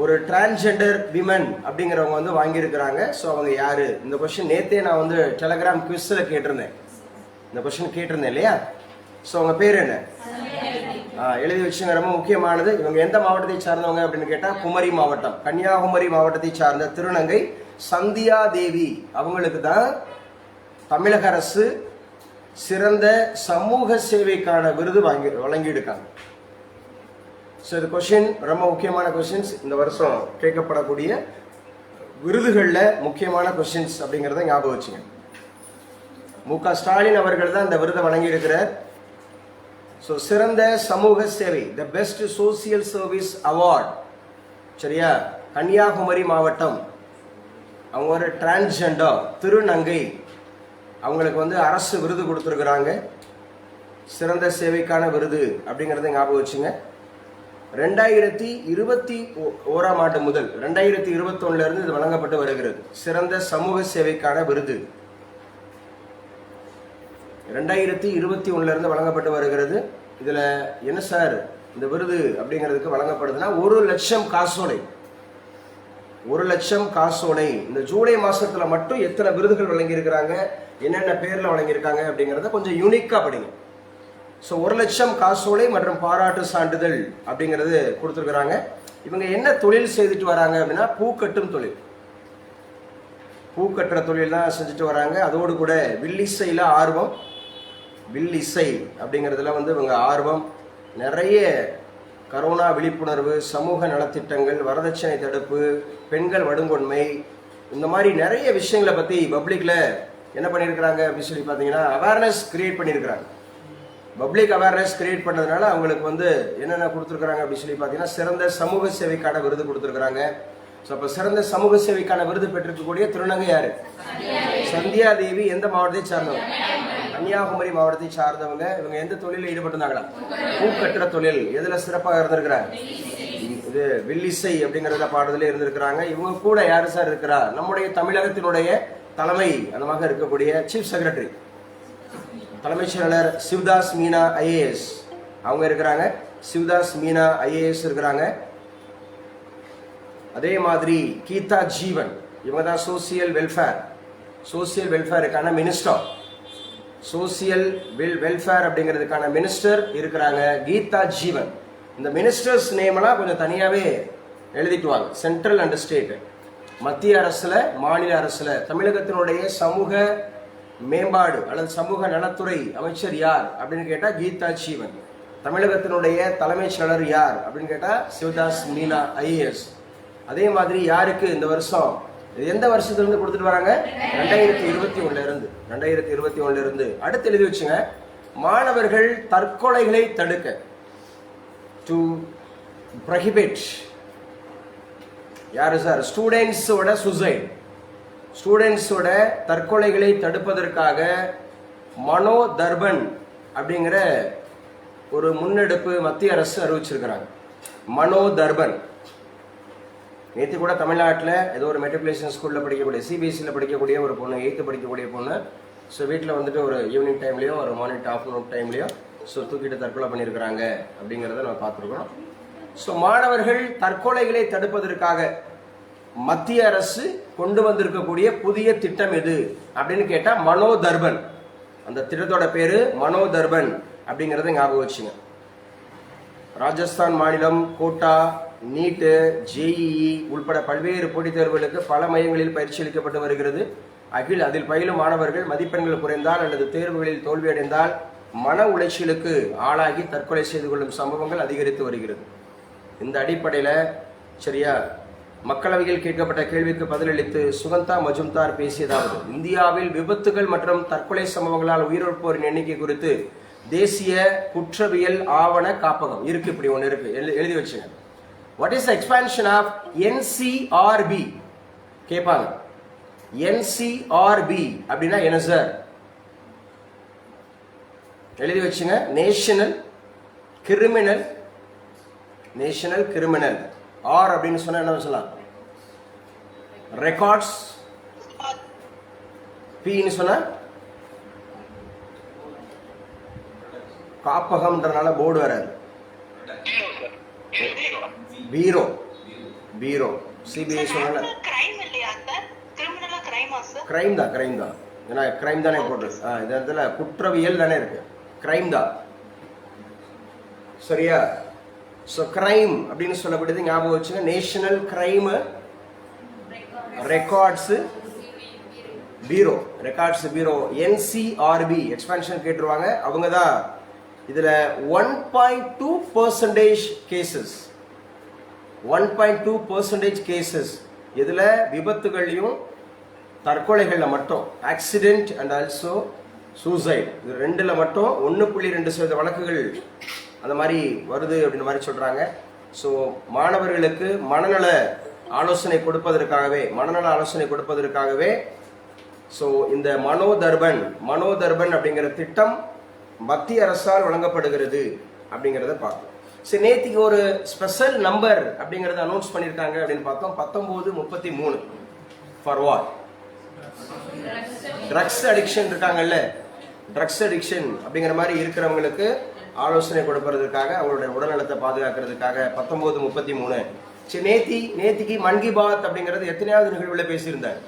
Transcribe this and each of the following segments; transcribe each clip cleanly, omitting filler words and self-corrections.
ஒரு transgender women அப்படிங்கிறவங்க வந்து வாங்கியிருக்கிறாங்க. ஸோ அவங்க யாரு? இந்த கொஸ்டின் நேத்தே நான் வந்து டெலகிராம் குவிஸில் கேட்டிருந்தேன். இந்த கொஸ்டின் கேட்டிருந்தேன் இல்லையா? ஸோ அவங்க பேர் என்ன? எழுதி வச்சுங்க, ரொம்ப முக்கியமானது. இவங்க எந்த மாவட்டத்தை சார்ந்தவங்க அப்படின்னு கேட்டால் குமரி மாவட்டம், கன்னியாகுமரி மாவட்டத்தை சார்ந்த திருநங்கை சந்தியா தேவி. அவங்களுக்கு தான் தமிழக அரசு சிறந்த சமூக சேவைக்கான விருது வழங்கியிருக்காங்க. ஸோ இது கொஸ்டின் ரொம்ப முக்கியமான கொஸ்டின்ஸ். இந்த வருஷம் கேட்கப்படக்கூடிய விருதுகளில் முக்கியமான கொஸ்டின்ஸ் அப்படிங்கிறத ஞாபகம் வச்சுங்க. மு.க. ஸ்டாலின் அவர்கள் தான் இந்த விருதை வழங்கியிருக்கிறார். ஸோ சிறந்த சமூக சேவை, the best social service award, சரியா? கன்னியாகுமரி மாவட்டம். அவங்க ஒரு டிரான்ஸ்ஜெண்டர் திருநங்கை, அவங்களுக்கு வந்து அரசு விருது கொடுத்துருக்குறாங்க, சிறந்த சேவைக்கான விருது அப்படிங்கிறத ஞாபகம் வச்சுங்க. 2021 ஆண்டு முதல் 2021 இருந்து இது வழங்கப்பட்டு வருகிறது. சிறந்த சமூக சேவைக்கான விருது 2021 இருந்து வழங்கப்பட்டு வருகிறது. இதுல என்ன சார் இந்த விருது அப்படிங்கிறதுக்கு வழங்கப்படுதுன்னா 1 லட்சம் காசோலை. 1 லட்சம் காசோலை. இந்த ஜூலை மாசத்துல மட்டும் எத்தனை விருதுகள் வழங்கியிருக்கிறாங்க, என்னென்ன பேர்ல வழங்கியிருக்காங்க அப்படிங்கிறத கொஞ்சம் யூனிக்கா படிங்க. ஸோ 1 லட்சம் காசோலை மற்றும் பாராட்டு சான்றிதழ் அப்படிங்கிறது கொடுத்துருக்குறாங்க. இவங்க என்ன தொழில் செய்துட்டு வராங்க அப்படின்னா பூக்கட்டும் தொழில், பூக்கட்டுற தொழில் தான் செஞ்சுட்டு வராங்க. அதோடு கூட வில்லிசையில் ஆர்வம், வில்லிசை அப்படிங்கிறதுல வந்து இவங்க ஆர்வம். நிறைய கரோனா விழிப்புணர்வு, சமூக நலத்திட்டங்கள், வரதட்சணை தடுப்பு, பெண்கள் வடுங்கொன்மை, இந்த மாதிரி நிறைய விஷயங்களை பற்றி பப்ளிக்கில் என்ன பண்ணியிருக்கிறாங்க அப்படின்னு சொல்லி பார்த்தீங்கன்னா அவேர்னஸ் கிரியேட் பண்ணியிருக்கிறாங்க. பப்ளிக் அவேர்னஸ் கிரியேட் பண்ணதுனால அவங்களுக்கு வந்து என்னென்ன கொடுத்துருக்குறாங்க அப்படின்னு சொல்லி பார்த்தீங்கன்னா சிறந்த சமூக சேவைக்கான விருது கொடுத்துருக்குறாங்க. ஸோ அப்போ சிறந்த சமூக சேவைக்கான விருது பெற்றிருக்கக்கூடிய திருநங்கை யாரு? சந்தியா தேவி. எந்த மாவட்டத்தை சார்ந்தவங்க? கன்னியாகுமரி மாவட்டத்தை சார்ந்தவங்க. இவங்க எந்த தொழிலில் ஈடுபட்டிருந்தாங்களா? பூக்கட்டுற தொழில். எதில் சிறப்பாக இருந்திருக்கிறாங்க? இது வில்லிசை அப்படிங்கிறதுல பாடுதலே இருந்திருக்கிறாங்க. இவங்க கூட யாரு சார் இருக்கிறா? நம்முடைய தமிழகத்தினுடைய தலைமை அந்தமாக இருக்கக்கூடிய சீஃப் செக்ரட்டரி, தலைமைச் செயலாளர் சிவ்தாஸ் மீனா ஐஏஎஸ் அவங்க இருக்கிறாங்க. சிவ்தாஸ் மீனா ஐஏஎஸ் இருக்கிறாங்க. அதே மாதிரி கீதா ஜீவன், இவங்க தான் சோசியல் வெல்ஃபேருக்கான மினிஸ்டர். சோசியல் வெல்ஃபேர் அப்படிங்கிறதுக்கான மினிஸ்டர் இருக்கிறாங்க கீதா ஜீவன். இந்த மினிஸ்டர்ஸ் நேம்லாம் கொஞ்சம் தனியாகவே எழுதிட்டு வாங்க. சென்ட்ரல் அண்ட் ஸ்டேட், மத்திய அரசுல மாநில அரசுல தமிழகத்தினுடைய சமூக மேம்பாடு அல்லது சமூக நலத்துறை அமைச்சர் யார் அப்படின்னு கேட்டா கீதா ஜீவன். தமிழகத்தினுடைய தலைமைச் செயலர் யார் அப்படின்னு கேட்டா சிவதாஸ் மீனா ஐஏஎஸ். அதே மாதிரி யாருக்கு இந்த வருஷம், எந்த வருஷத்திலிருந்து கொடுத்துட்டு வராங்க? 2021 இருந்து. அடுத்து எழுதி வச்சுங்க, மாணவர்கள் தற்கொலைகளை தடுக்க, டு ப்ரோஹிபிட். யாரு சார்? ஸ்டூடெண்ட்ஸோட சூசைட், ஸ்டூடெண்ட்ஸோட தற்கொலைகளை தடுப்பதற்காக மனோ தர்பன் அப்படிங்கிற ஒரு முன்னெடுப்பு மத்திய அரசு அறிவிச்சிருக்கிறாங்க. மனோ தர்பன். நேற்று கூட தமிழ்நாட்டில் ஏதோ ஒரு மெட்ரிகுலேஷன் ஸ்கூலில் படிக்கக்கூடிய, சிபிஎஸ்சியில் படிக்கக்கூடிய ஒரு பொண்ணு, 8th படிக்கக்கூடிய பொண்ணு, ஸோ வீட்டில் வந்துட்டு ஒரு ஈவினிங் டைம்லேயோ ஒரு மார்னிங் ஆஃப்டர்நூன் டைம்லேயோ ஸோ தூக்கிட்டு தற்கொலை பண்ணியிருக்கிறாங்க அப்படிங்கிறத நம்ம பார்த்துருக்குறோம். ஸோ மாணவர்கள் தற்கொலைகளை தடுப்பதற்காக மத்திய அரசு கொண்டு வந்திருக்கக்கூடிய புதிய திட்டம் எது அப்படின்னு கேட்டா மனோ தர்பன். அந்த திட்டத்தோட பேரு மனோ தர்பன் அப்படிங்கறத ஞாபகம் வச்சுங்க. ராஜஸ்தான் மாநிலம் கோட்டா, நீட்டு, ஜேஇஇ உள்பட பல்வேறு போட்டித் தேர்வுகளுக்கு பல மையங்களில் பயிற்சி அளிக்கப்பட்டு வருகிறது. அதில் பயிலும் மாணவர்கள் மதிப்பெண்கள் குறைந்தால் அல்லது தேர்வுகளில் தோல்வியடைந்தால் மன உளைச்சலுக்கு ஆளாகி தற்கொலை செய்து கொள்ளும் சம்பவங்கள் அதிகரித்து வருகிறது. இந்த அடிப்படையில் சரியா மக்களவையில் கேட்கப்பட்ட கேள்விக்கு பதிலளித்து சுகந்தா மஜும்தார் பேசியதாவது, இந்தியாவில் விபத்துகள் மற்றும் தற்கொலை சம்பவங்களால் உயிரிழப்போரின் எண்ணிக்கை குறித்து தேசிய குற்றவியல் ஆவண காப்பகம் இருக்கு. இப்படி ஒன்று இருக்கு, எழுதி வச்சுங்க. What is expansion of NCRB கேட்பாங்க. என்சிஆர்பி அப்படின்னா என்ன சார்? எழுதி வச்சுங்க. National criminal. ஆர் அப்படின்னு சொன்னா என்ன சொல்லலாம்? ரெக்கார்ட்ஸ். பின்னு சொன்னா காப்பகம்ன்றனால போர்டு வராது. பீரோ பீரோ. சிபிஐ சொன்னால கிரைம் தான். ஏன்னா கிரைம் தானே போட்டு இந்த இடத்துல குற்றவியல் தானே இருக்கு, கிரைம் தான். சரியா? ஸோ கிரைம் அப்படின்னு சொல்லப்படுது, ஞாபகம் வச்சுங்க. நேஷனல் கிரைம் ரெக்கார்ட்ஸ் பீரோ, NCRB எக்ஸ்பான்ஷன் கேட்டுருவாங்க. அவங்க தான் இதுல 1.2% கேசஸ், 1.2% கேசஸ் இதுல விபத்துகளையும் தற்கொலைகள்ல மட்டும், ஆக்சிடென்ட் அண்ட் ஆல்சோ சூசைட், இது ரெண்டுல மட்டும் 1.2% வழக்குகள் அந்த மாதிரி வருது அப்படின்னு மாதிரி சொல்றாங்க. ஸோ மாணவர்களுக்கு மனநல ஆலோசனை கொடுப்பதற்காகவே ஸோ இந்த மனோதர்பன் அப்படிங்கிற திட்டம் மத்திய அரசால் வழங்கப்படுகிறது அப்படிங்கிறத பார்ப்போம். சரி, நேற்றுக்கு ஒரு ஸ்பெஷல் நம்பர் அப்படிங்கறத அனௌன்ஸ் பண்ணியிருக்காங்க அப்படின்னு பார்த்தோம். 1933 ஃபார் வாட்? ட்ரக்ஸ் அடிக்ஷன் இருக்காங்கல்ல, ட்ரக்ஸ் அடிக்ஷன் அப்படிங்கிற மாதிரி இருக்கிறவங்களுக்கு ஆலோசனை கொடுப்பதற்காக, அவங்களுடைய உடல்நலத்தை பாதுகாக்கிறதுக்காக 1933. சரி, நேத்திக்கு மன் கி பாத் அப்படிங்கிறது எத்தனையாவது நிகழ்வுல பேசியிருந்தார்?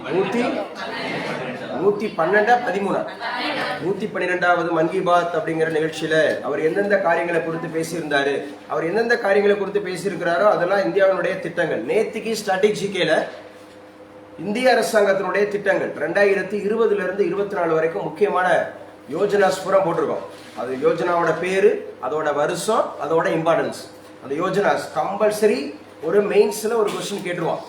112வது மன் கி பாத் அப்படிங்கிற நிகழ்ச்சியில அவர் எந்தெந்த காரியங்களை குறித்து பேசியிருந்தாரு, அவர் எந்தெந்த காரியங்களை குறித்து பேசியிருக்கிறாரோ அதெல்லாம் இந்தியாவினுடைய திட்டங்கள். நேத்திக்கு ஸ்ட்ராட்டஜிக்கேல இந்திய அரசாங்கத்தினுடைய திட்டங்கள் 2020 இருந்து 24 வரைக்கும் முக்கியமான யோஜனாஸ் பூரா போட்டிருக்கோம். அது யோஜனாவோட பேரு, அதோட வருஷம், அதோட இம்பார்ட்டன்ஸ். அந்த யோஜனாஸ் கம்பல்சரி ஒரு மெயின்ஸ்ல ஒரு கொஸ்டின் கேட்டுருவான்.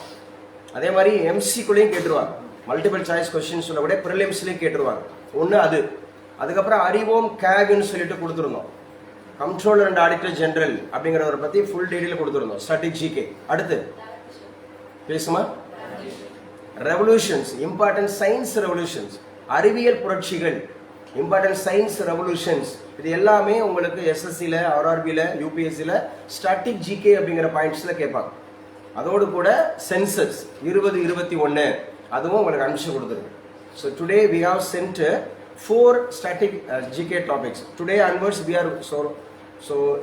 அதே மாதிரி எம்சிக்குள்ளேயும் கேட்டுருவாங்க, மல்டிபிள் சாய்ஸ் கொஸ்டின் சொல்லக்கூடிய ப்ரிலிம்ஸ்லயும் கேட்டுருவாங்க. ஒன்று அது. அதுக்கப்புறம் அறிவோம் கேக்னு சொல்லிட்டு கொடுத்துருந்தோம், கம்ட்ரோலர் அண்ட் ஆடிட்டர் ஜெனரல் அப்படிங்கிறவரை பத்தி ஃபுல் டீடைல் கொடுத்துருந்தோம், ஸ்ட்ராட்டஜிக்கே. அடுத்து பேசுமா? ரெவல்யூஷன்ஸ், இம்பார்ட்டன்ட் சயின்ஸ் ரெவல்யூஷன்ஸ், அறிவியல் புரட்சிகள், இம்பார்ட்டன்ட் சயின்ஸ் ரெவல்யூஷன்ஸ், இது எல்லாமே உங்களுக்கு எஸ்எஸ்சியில், ஆர்ஆர்பியில், யூபிஎஸ்சியில் ஸ்ட்ராட்டஜிக்கே அப்படிங்கிற பாயிண்ட்ஸ்ல கேட்பாங்க. அதோடு கூட சென்சஸ் 2021 அதுவும் உங்களுக்கு அனுப்பிச்சு கொடுத்துருக்கு. So today we have sent 4 static GK topics. Today onwards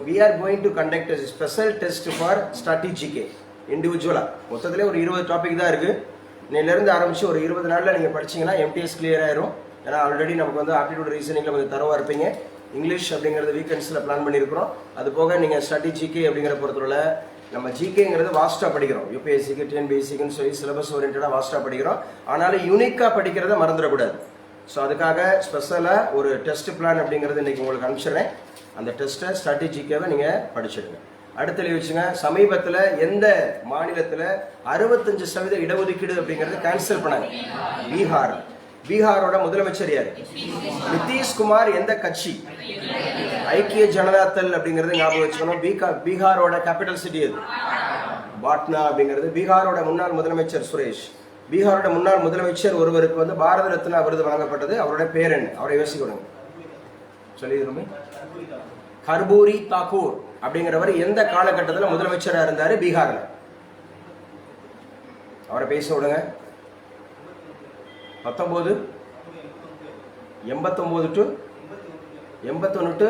we are going to conduct a special test for static GK இண்டிவிஜுவலா. மொத்தத்திலே ஒரு 20 டாபிக் தான் இருக்கு. இன்னிலிருந்து ஆரம்பிச்சு ஒரு 20 நாள்ல நீங்க படிச்சீங்கன்னா எம்டிஎஸ் கிளியர் ஆயிரும். ஏன்னா ஆல்ரெடி நமக்கு வந்து ஆப்டிடியூட் ரீசனிங்ல கொஞ்சம் தரவா இருப்பீங்க. இங்கிலீஷ் அப்படிங்கிறது வீக்கெண்ட்ஸ்ல பிளான் பண்ணியிருக்கிறோம். அது போக நீங்க ஸ்டாட்டிக் ஜிகே அப்படிங்கிற பொறுத்தவரை நம்ம ஜிகேங்கிறது வாஸ்டா படிக்கிறோம். யூபிஎஸ்சிக்கு, டிஎன்பிஎஸ்சிக்குன்னு சொல்லி சிலபஸ் ஓரியன்டா வாஸ்டா படிக்கிறோம். ஆனாலும் யூனிக்கா படிக்கிறத மறந்துடக்கூடாது. ஸோ அதுக்காக ஸ்பெஷலா ஒரு டெஸ்ட் பிளான் அப்படிங்கிறது இன்னைக்கு உங்களுக்கு அனுப்பிச்சிடுறேன். அந்த டெஸ்ட்டை ஸ்ட்ராட்டஜிக்காக நீங்க படிச்சிடுங்க. அடுத்த வச்சுங்க, சமீபத்தில் எந்த மாநிலத்தில் 65% இடஒதுக்கீடு அப்படிங்கிறது கேன்சல் பண்ணாங்க? பீகார். பீகாரோட முதலமைச்சர் யார்? நிதிஷ்குமார். எந்த கட்சி? ஐக்கிய ஜனதா தள் அப்படிங்கிறது ஞாபகம் வச்சுக்கணும். பீகாரோட கேபிட்டல் சிட்டி எது? பாட்னா அப்படிங்கிறது. பீகாரோட முன்னாள் முதலமைச்சர் சுரேஷ். பீகாரோட முன்னாள் முதலமைச்சர் ஒருவருக்கு வந்து பாரத ரத்னா விருது வழங்கப்பட்டது. அவரோட பேர் என்ன? அவரை யோசிக்கணும். சொல்லி கர்பூரி தாக்கூர் அப்படிங்கிறவர் எந்த காலகட்டத்தில் முதலமைச்சராக இருந்தாரு பீகார்ல? அவரை பேச விடுங்க. 1989 டு 81 டு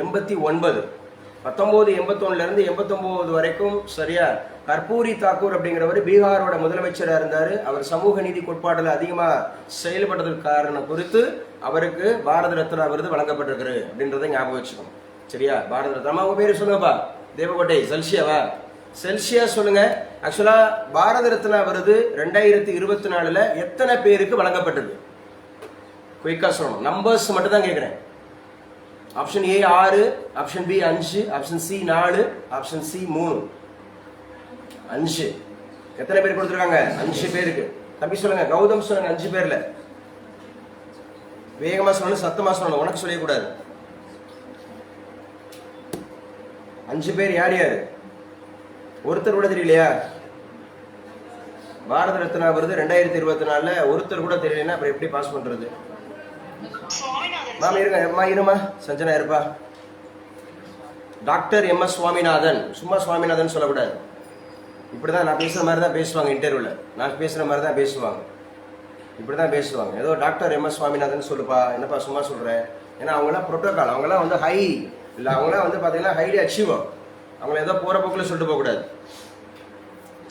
89. 1981 இருந்து 89 வரைக்கும் சரியா கர்பூரி தாக்கூர் அப்படிங்கிறவர் பீகாரோட முதலமைச்சராக இருந்தாரு. அவர் சமூக நீதி கோட்பாடுல அதிகமா செயல்பட்டதற்கு காரணம் குறித்து அவருக்கு பாரத ரத்னா விருது வழங்கப்பட்டிருக்கு அப்படின்றத ஞாபகம் வச்சுக்கணும். சரியா? பாரத ரத்னா. உங்க பேரு சொல்லுங்கப்பா. தேவகோட்டை செல்சியாவா? செல்சியா சொல்லுங்க. ஆக்சுவலா பாரத ரத்னா விருது 2024 எத்தனை பேருக்கு வழங்கப்பட்டது? குயிக்கா சொல்லணும். நம்பர்ஸ் மட்டும் தான் கேட்கிறேன். Option A 6, option B 5, option C 4, option C 3. 5. எத்தனை பேர் கொடுத்துருக்காங்க? 5 பேருக்கு. தம்பி சொல்லுங்க. கௌதம் சொல்லுங்க. 5 பேர்ல வேகமா சொல்லணும், சத்தமா சொல்லணும். உனக்கு சொல்லக்கூடாது. 5 பேர் யார் யாரு? ஒருத்தர் கூட தெரியலையா? பாரத ரத்னா விருது 2024 ஒருத்தர் கூட தெரியலன்னா அப்புறம் எப்படி பாஸ் பண்றது? மாமா இருங்க. அம்மா இருமா. சஞ்சனா இருப்பா. Doctor MS Swaminathan. சும்மா சுவாமிநாதன் சொல்லக்கூடாது. இப்படிதான் நான் பேசுற மாதிரி தான் பேசுவாங்க இன்டர்வியூல. நான் பேசுற மாதிரி தான் பேசுவாங்க. இப்படிதான் பேசுவாங்க. ஏதோ டாக்டர் MS சுவாமிநாதன் சொல்லுப்பா. என்னப்பா சும்மா சொல்றேன்? ஏன்னா அவங்களாம் புரோட்டோகால். அவங்களாம் வந்து ஹை இல்லை, அவங்களாம் வந்து பார்த்தீங்கன்னா ஹைலி அச்சீவர். அவங்கள ஏதோ போற போக்குல சொல்லிட்டு போக கூடாது.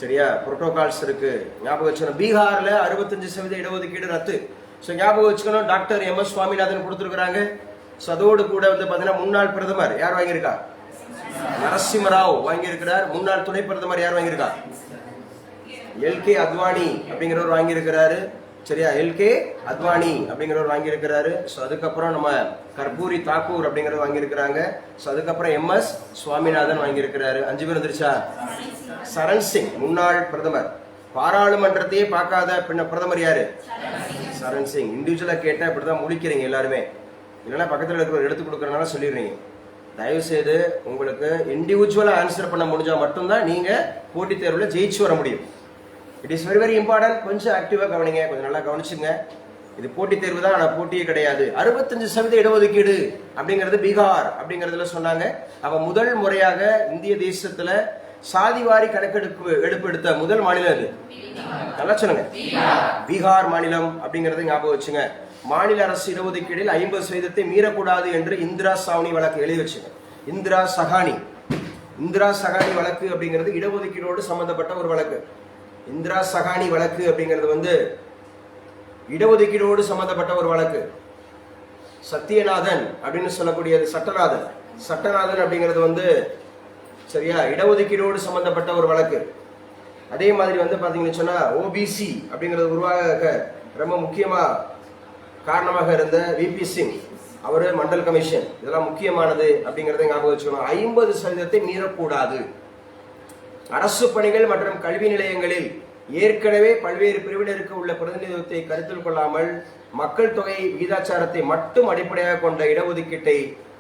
சரியா? புரோட்டோகால்ஸ் இருக்கு, ஞாபகம் வச்சுக்கணும். பீகார்ல 65% இடஒதுக்கீடு ரத்து. ஸோ ஞாபகம் வச்சுக்கணும். டாக்டர் MS சுவாமிநாதன் கொடுத்துருக்காங்க. ஸோ அதோடு கூட வந்து பார்த்தீங்கன்னா முன்னாள் பிரதமர் யார் வாங்கியிருக்கா? நரசிம்மராவ் வாங்கியிருக்கிறார். முன்னாள் துணை பிரதமர் யார் வாங்கியிருக்கா? LK அத்வானி அப்படிங்கிறவர் வாங்கியிருக்கிறாரு. சரியா? LK அத்வானி அப்படிங்கிறவர் வாங்கியிருக்கிறாரு. ஸோ அதுக்கப்புறம் நம்ம கர்பூரி தாக்கூர் அப்படிங்கிறவர் வாங்கியிருக்கிறாங்க. ஸோ அதுக்கப்புறம் MS சுவாமிநாதன் வாங்கியிருக்கிறாரு. 5 பேர் வந்துருச்சா? சரண் சிங் முன்னாள் பிரதமர். பாராளுமன்றத்தையே பார்க்காத பின்ன பிரதமர் யாரு? சரண் சிங். இண்டிவிஜுவலா கேட்டா இப்படிதான் முழிக்கிறீங்க எல்லாருமே, இல்லைன்னா பக்கத்தில் இருக்கிறவர் எடுத்து கொடுக்கறதுனால சொல்லிடுறீங்க. தயவு செய்து உங்களுக்கு இண்டிவிஜுவலா ஆன்சர் பண்ண முடிஞ்சா மட்டும்தான் நீங்க போட்டித் தேர்வில் ஜெயிச்சு வர முடியும். It is very very important. கொஞ்சம் ஆக்டிவா கவனிங்க, கொஞ்சம் நல்லா கவனிச்சுங்க. இது போட்டித் தேர்வு தான், ஆனால் போட்டியே கிடையாது. 65% இடஒதுக்கீடு அப்படிங்கிறது பீகார் அப்படிங்கிறதுல சொன்னாங்க. அப்ப முதல் முறையாக இந்திய தேசத்துல சாதிவாரி கணக்கெடுப்பு எடுத்த முதல் மாநிலம் அது. நல்லா சொல்லுங்க, பீகார் மாநிலம் அப்படிங்கறத ஞாபகம் வச்சுங்க. மாநில அரசு இடஒதுக்கீடில் 50% மீறக்கூடாது என்று இந்திரா சாவணி வழக்கு எழுதி வச்சுங்க. இந்திரா சகானி வழக்கு அப்படிங்கிறது இடஒதுக்கீடோடு சம்பந்தப்பட்ட ஒரு வழக்கு. இந்திரா சகானி வழக்கு அப்படிங்கிறது வந்து இடஒதுக்கீடோடு சம்பந்தப்பட்ட ஒரு வழக்கு. சத்யநாதன் அப்படின்னு சொல்லக்கூடியது சட்டநாதன் அப்படிங்கிறது வந்து சரியா இடஒதுக்கீடோடு சம்பந்தப்பட்ட ஒரு வழக்கு. அதே மாதிரி வந்து பாத்தீங்கன்னு சொன்னா OBC அப்படிங்கிறது உருவாக ரொம்ப முக்கியமா காரணமாக இருந்த VP சிங், அவரு மண்டல் கமிஷன், இதெல்லாம் முக்கியமானது அப்படிங்கறத ஞாபகம் வச்சுக்கணும். 50% மீறக்கூடாது. அரசு பணிகள் மற்றும் கல்வி நிலையங்களில் ஏற்கனவே பல்வேறு பிரிவினருக்கு உள்ள பிரதிநிதித்துவத்தை கருத்தில் கொள்ளாமல் மக்கள் தொகை விகிதாச்சாரத்தை மட்டும் அடிப்படையாக கொண்ட இடஒதுக்கீட்டை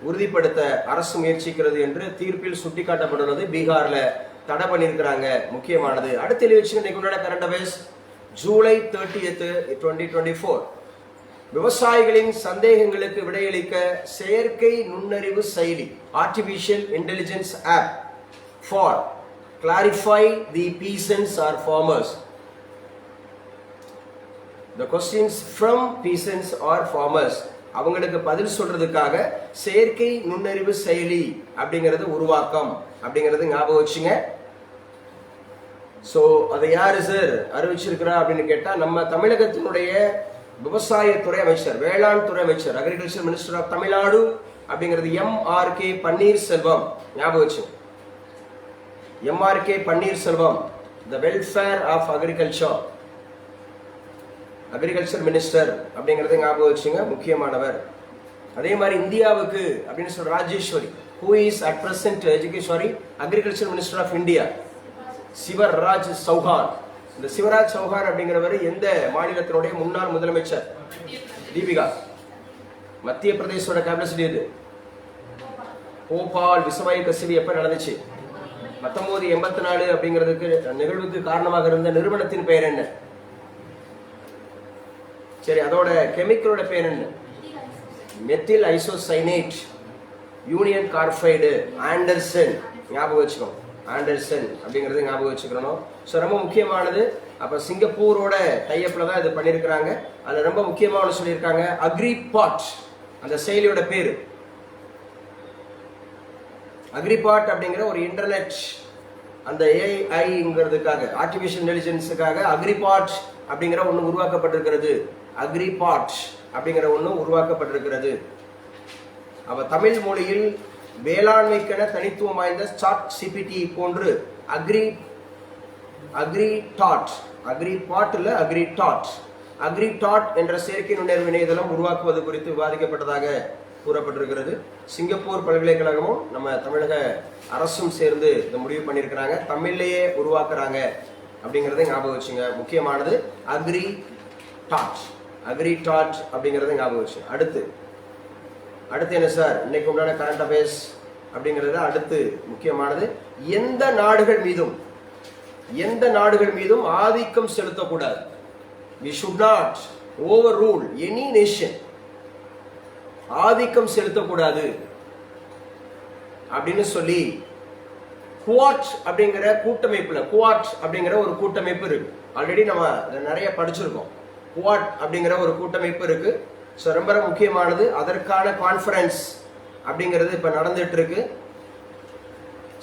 உறுதிப்படுத்த அரசு முயற்சிக்கிறது என்று தீர்ப்பில் சுட்டிக்காட்டப்பட்டுள்ளது. பீகார்ல தடை பண்ணியிருக்கிறாங்க, முக்கியமானது. அடுத்த இன்னைக்கு கரண்ட் அஃபேர்ஸ் ஜூலை 30, 2024. விவசாயிகளின் சந்தேகங்களுக்கு விடையளிக்க செயற்கை நுண்ணறிவு செயலி artificial intelligence app for clarify the peasants or farmers. The questions from peasants or farmers, அவங்களுக்கு பதில் சொல்றதுக்காக செயற்கை நுண்ணறிவு செயலி அப்படிங்கிறது உருவாக்கம் அப்படிங்கிறது ஞாபகம் வச்சுங்க. சோ அதை யாரு சார் அறிவிச்சிருக்கிறா அப்படின்னு கேட்டா நம்ம தமிழகத்தினுடைய விவசாயத்துறை அமைச்சர், வேளாண் துறை அமைச்சர், அக்ரிகல்ச்சர் மினிஸ்டர் ஆஃப் தமிழ்நாடு அப்படிங்கிறது MRK பன்னீர்செல்வம். ஞாபகம் வச்சு MRK Panneerselvam, the welfare of agriculture minister அப்படிங்கறத ஞாபகம் வச்சுங்க, முக்கியமானவர். அதே மாதிரி இந்தியாவுக்கு அப்படின்னு சொல்ற Rajeshwari, who is at present agriculture minister of India, Shivraj Chouhan. இந்த சிவராஜ் சௌஹான் அப்படிங்கிறவர் எந்த மாநிலத்தினுடைய முன்னாள் முதலமைச்சர்? தீபிகா. மத்திய பிரதேசோட கேபினட் எது? போபால் விசவாயு கசிவு எப்ப நடந்துச்சு? 1984 அப்படிங்கிறதுக்கு நிகழ்வுக்கு காரணமாக இருந்த நிறுவனத்தின் பெயர் என்ன? சரி, அதோட கெமிக்கலோட பேர் என்ன? Methyl isocyanate union carbide, Anderson. ஞாபகம் வச்சுக்கணும், ஆண்டர்சன் அப்படிங்கறது ஞாபகம் வச்சுக்கணும். ஸோ ரொம்ப முக்கியமானது. அப்ப சிங்கப்பூரோட டைப்ல தான் இது பண்ணியிருக்கிறாங்க. அதுல ரொம்ப முக்கியமான சொல்லியிருக்காங்க அக்ரிபாட், அந்த செயலியோட பேரு அக்ரிபாட் அப்படிங்கிற ஒரு இன்டர்நெட், அந்த AIங்கிறதுக்காக ஆர்டிபிஷியல் இன்டெலிஜென்ஸுக்காக அக்ரிபாட் அப்படிங்கிற ஒன்று உருவாக்கப்பட்டிருக்கிறது. அக்ரிபாட் அப்படிங்கிற ஒன்று உருவாக்கப்பட்டிருக்கிறது. அப்ப தமிழ் மொழியில் வேளாண்மைக்கென தனித்துவம் வாய்ந்த சாட் GPT போன்று அக்ரிடாட் என்ற செயற்கை நுண்ணறிவு இணையதளம் உருவாக்குவது குறித்து விவாதிக்கப்பட்டதாக கூறப்பட்டிருக்கிறது. சிங்கப்பூர் பல்கலைக்கழகமும் நம்ம தமிழக அரசும் சேர்ந்து இந்த முடிவு பண்ணியிருக்கிறாங்க. தமிழ்லேயே உருவாக்குறாங்க அப்படிங்கறத ஞாபகம் வச்சுங்க, முக்கியமானது. அக்ரிடாட் அப்படிங்கறத ஞாபகம் வச்சு. அடுத்து என்ன சார் இன்னைக்கு உண்டான கரண்ட் அஃபேர்ஸ் அப்படிங்கிறது அடுத்து முக்கியமானது. எந்த நாடுகள் மீதும் ஆதிக்கம் செலுத்தக்கூடாது. We should not overrule any nation. ஆதிக்கம் செலுத்தக்கூடாது அப்படின்னு சொல்லி குவாட் அப்படிங்கிற கூட்டமைப்புல, குவாட் அப்படிங்கிற ஒரு கூட்டமைப்பு இருக்கு. ஆல்ரெடி நம்ம நிறைய படிச்சிருக்கோம். குவாட் அப்படிங்கிற ஒரு கூட்டமைப்பு இருக்கு. ஸோ ரொம்ப முக்கியமானது. அதற்கான கான்ஃபரன்ஸ் அப்படிங்கிறது இப்ப நடந்துட்டு இருக்கு.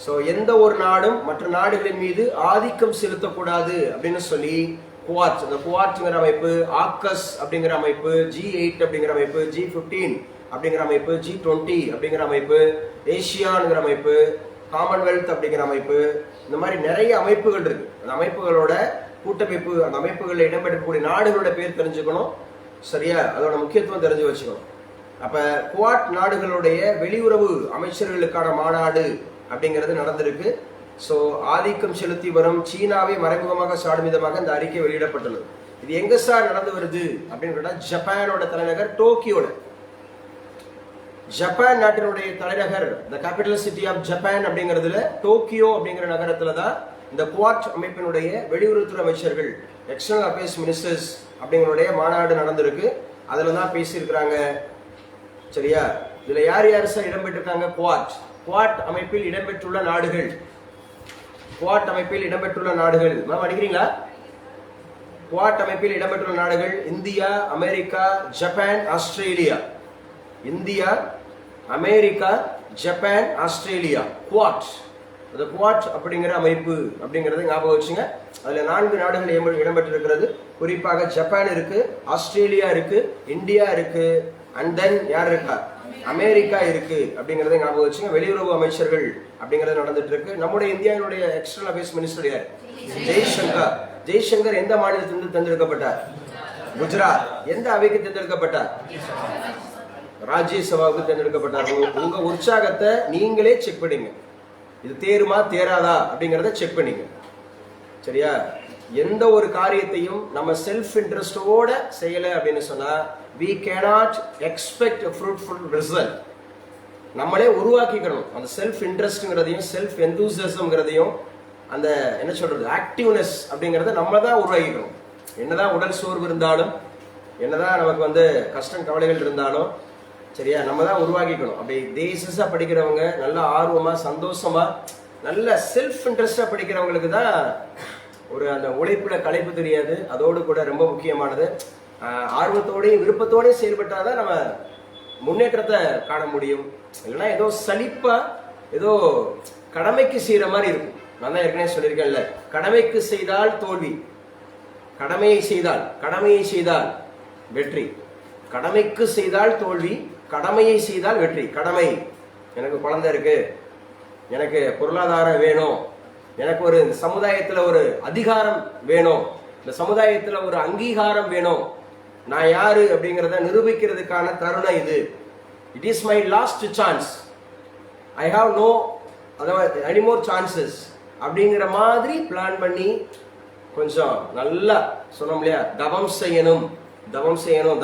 ஸோ எந்த ஒரு நாடும் மற்ற நாடுகளின் மீது ஆதிக்கம் செலுத்தக்கூடாது அப்படின்னு சொல்லி குவாட், இந்த குவாட்ங்கிற அமைப்பு, ஆக்கஸ் அப்படிங்கிற அமைப்பு, G8 அப்படிங்கிற அமைப்பு, G15 அப்படிங்கிற அமைப்பு, G20 அப்படிங்கிற அமைப்பு, ஏசியான்ங்கிற அமைப்பு, காமன்வெல்த் அப்படிங்கிற அமைப்பு, இந்த மாதிரி நிறைய அமைப்புகள் இருக்கு. அந்த அமைப்புகளோட கூட்டமைப்பு, அந்த அமைப்புகளில் இடம்பெறக்கூடிய நாடுகளோட பேர் தெரிஞ்சுக்கணும். சரியா? அதோட முக்கியத்துவம் தெரிஞ்சு வச்சுக்கணும். அப்ப குவாட் நாடுகளுடைய வெளியுறவு அமைச்சர்களுக்கான மாநாடு அப்படிங்கிறது நடந்திருக்கு. ஸோ ஆதிக்கம் செலுத்தி வரும் சீனாவை மறைமுகமாக சாடும் விதமாக இந்த அறிக்கை வெளியிடப்பட்டுள்ளது. இது எங்க சார் நடந்து வருது அப்படின்னு கேட்டா, ஜப்பானோட தலைநகர் டோக்கியோல. ஜப்பான் நாட்டினுடைய தலைநகர், the capital city of Japan அப்படிங்கிறதுல டோக்கியோ அப்படிங்கிற நகரத்துல தான் இந்த குவாட் அமைப்பினுடைய வெளியுறவுத்துறை அமைச்சர்கள், எக்ஸ்டர்னல் அஃபேர்ஸ் மினிஸ்டர்ஸ் அப்படிங்களுடைய மாநாடு நடந்திருக்கு. அதுல தான் பேசியிருக்கிறாங்க. சரியா? இதுல யார் யார் சார் இடம்பெற்றிருக்காங்க? குவாட் அமைப்பில் இடம்பெற்றுள்ள நாடுகள், குவாட் அமைப்பில் இடம்பெற்றுள்ள நாடுகள் மேம் அடிக்கிறீங்களா? குவாட் அமைப்பில் இடம்பெற்றுள்ள நாடுகள் India, America, Japan, Australia. India, America, Japan, Australia. Quad, அந்த குவாட் அப்படிங்கிற அமைப்பு அப்படிங்கறத ஞாபகம் வச்சுங்க. அதுல 4 நாடுகள் இடம்பெற்றிருக்கிறது. குறிப்பாக ஜப்பான் இருக்கு, ஆஸ்திரேலியா இருக்கு, இந்தியா இருக்கு, அண்ட் தென் யார் இருக்கா? அமெரிக்கா இருக்கு அப்படிங்கறத ஞாபகம் வச்சுங்க. வெளியுறவு அமைச்சர்கள் அப்படிங்கறது நடந்துட்டு இருக்கு. நம்முடைய இந்தியாவுடைய எக்ஸ்டர்னல் அஃபேர்ஸ் மினிஸ்டர் யார்? ஜெய்சங்கர். ஜெய்சங்கர் எந்த மாநிலத்திலிருந்து தேர்ந்தெடுக்கப்பட்டார்? குஜராத். எந்த அவைக்கு தேர்ந்தெடுக்கப்பட்டார்? ராஜ்யசபாவுக்கு தேர்ந்தெடுக்கப்பட்டார். உங்க உற்சாகத்தை நீங்களே செக் பண்ணிங்க. இது தேருமா தேராதா அப்படிங்கறத செக் பண்ணிங்க. சரியா? எந்த ஒரு காரியத்தையும் நம்ம செல்ஃப் இன்ட்ரெஸ்டோட செய்யல அப்படின்னு சொன்னா we cannot expect a fruitful result. நம்மளே உருவாக்கிக்கணும் அந்த செல்ஃப் இன்ட்ரெஸ்ட்ங்கிறதையும் செல்ஃப் எந்தூசியசம்ங்கிறதையும், அந்த என்ன சொல்றது ஆக்டிவ்னஸ் அப்படிங்கறத நம்ம தான் உருவாக்கிக்கணும். என்னதான் உடல் சோர்வு இருந்தாலும், என்னதான் நமக்கு கஷ்டம் கவலைகள் இருந்தாலும், சரியா, நம்ம தான் உருவாக்கிக்கணும். அப்படி தேசஸா படிக்கிறவங்க நல்ல ஆர்வமா சந்தோஷமா நல்ல செல்ஃப் இன்ட்ரெஸ்டா படிக்கிறவங்களுக்கு தான் ஒரு அந்த உழைப்புல களைப்பு தெரியாது. அதோடு கூட ரொம்ப முக்கியமானது, ஆர்வத்தோடையும் விருப்பத்தோடையும் செயல்பட்டாதான் நம்ம முன்னேற்றத்தை காண முடியும். இல்லைன்னா ஏதோ சலிப்பா ஏதோ கடமைக்கு செய்யற மாதிரி இருக்கும். நான் தான் ஏற்கனவே சொல்லியிருக்கேன்ல, கடமைக்கு செய்தால் தோல்வி, கடமையை செய்தால் வெற்றி. கடமைக்கு செய்தால் தோல்வி, கடமையை செய்தால் வெற்றி. கடமை, எனக்கு குழந்தை இருக்கு, எனக்கு பொருளாதாரம் வேணும், எனக்கு ஒரு சமுதாயத்துல ஒரு அதிகாரம் வேணும், இந்த சமுதாயத்துல ஒரு அங்கீகாரம் வேணும், நான் யாரு அப்படிங்கிறத நிரூபிக்கிறதுக்கான தருணம் இது. It is my last chance, I have no any more chances அப்படிங்கிற மாதிரி பிளான் பண்ணி கொஞ்சம் நல்லா சொன்னோம் இல்லையா, தவம் செய்யணும்,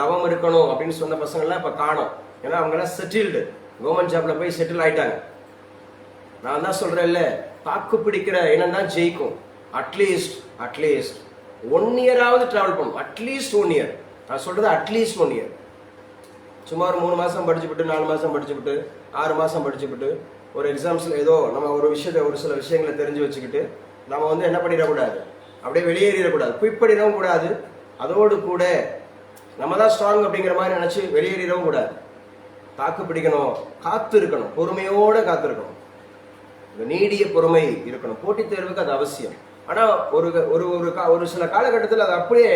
தவம் இருக்கணும் அப்படின்னு சொன்ன பசங்கள்லாம் இப்ப காணும். ஏன்னா அவங்க எல்லாம் செட்டில்டு, கவர்மெண்ட் ஜாப்ல போய் செட்டில் ஆயிட்டாங்க. நான் தான் சொல்றேன்ல, தாக்கு பிடிக்கிற இனம் தான் ஜெயிக்கும். அட்லீஸ்ட் 1 இயராவது டிராவல் பண்ணும். At least 1 year. நான் சொல்றது அட்லீஸ்ட் 1 இயர். சும்மா ஒரு 3 மாசம் படிச்சுவிட்டு, 4 மாசம் படிச்சுவிட்டு, 6 மாசம் படிச்சுவிட்டு, ஒரு எக்ஸாம்ஸ்ல ஏதோ நம்ம ஒரு சில விஷயங்களை தெரிஞ்சு வச்சுக்கிட்டு நம்ம என்ன பண்ணிடக்கூடாது, அப்படியே வெளியேறிடக்கூடாது, குயிப்படிடவும் கூடாது. அதோடு கூட நம்ம தான் ஸ்ட்ராங் அப்படிங்கிற மாதிரி நினைச்சு வெளியேறிடவும் கூடாது. தாக்கு பிடிக்கணும், காத்து இருக்கணும், பொறுமையோட காத்து இருக்கணும், நீடிய பொறுமை இருக்கணும். போட்டித் தேர்வுக்கு அது அவசியம். ஆனா ஒரு சில காலகட்டத்தில் அது அப்படியே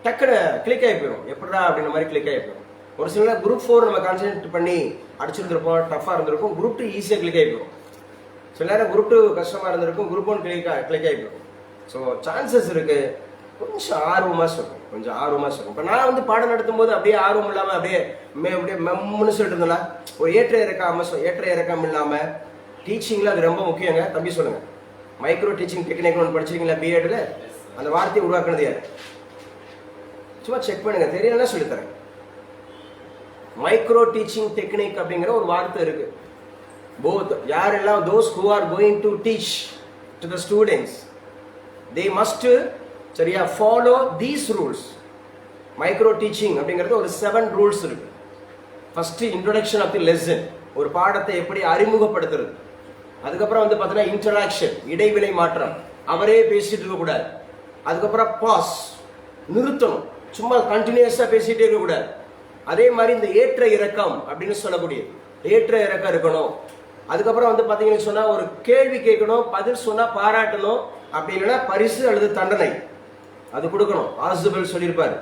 டக்குன்னு கிளிக் ஆகி போயிடும். எப்படா அப்படின்ற மாதிரி கிளிக் ஆகி போயிடும். ஒரு சில குரூப் 4 நம்ம கான்சென்ட்ரேட் பண்ணி அடிச்சிருந்திருப்போம், டஃபா இருந்திருக்கும். குரூப் 2 ஈஸியாக கிளிக் ஆகி போயிடும். சில நேரம் குரூப் 2 கஷ்டமா இருந்திருக்கும், குரூப் 1 கிளிக் ஆகி போயிடும். ஸோ சான்சஸ் இருக்கு. கொஞ்சம் ஆர்வமா சொல்லணும். இப்போ நான் பாடம் நடத்தும் போது அப்படியே ஆர்வம் இல்லாம அப்படியே மெம்முன்னு சொல்லிட்டு இருந்தேன்னா, ஒரு ஏற்ற இறக்கம் இல்லாம டீச்சிங்ல அது ரொம்ப முக்கியங்க. தம்பி சொல்லுங்க, மைக்ரோ டீச்சிங் டெக்னிக் ஒன்று படிச்சிருக்கீங்களா பிஎட்ல? அந்த வார்த்தையை உருவாக்குனது யாரு? சும்மா செக் பண்ணுங்க, தெரியலன்னா சொல்லித்தரேன். மைக்ரோ டீச்சிங் டெக்னிக் அப்படிங்கிற ஒரு வார்த்தை இருக்கு. போத் யாரெல்லாம் those who are going to teach to the students, they must சரியா follow these rules. Micro teaching அப்படிங்கிறது ஒரு 7 ரூல்ஸ் இருக்கு. First introduction of the lesson, ஒரு பாடத்தை எப்படி அறிமுகப்படுத்துறது. அதுக்கப்புறம் பார்த்தீங்கன்னா இன்டராக்ஷன், இடைவினை மாற்றம், அவரே பேசிட்டு இருக்க கூடாது. அதுக்கப்புறம் பாஸ், நிறுத்தணும், சும்மா கண்டினியூஸா பேசிட்டே இருக்க கூடாது. அதே மாதிரி இந்த ஏற்ற இறக்கம் அப்படின்னு சொல்லக்கூடிய ஏற்ற இறக்கம் இருக்கணும். அதுக்கப்புறம் வந்து பாத்தீங்கன்னு சொன்னா ஒரு கேள்வி கேட்கணும், பதில் சொன்னா பாராட்டணும், அப்படி இல்லைன்னா பரிசு அல்லது தண்டனை அது கொடுக்கணும். ஆசுபல் சொல்லியிருப்பாரு.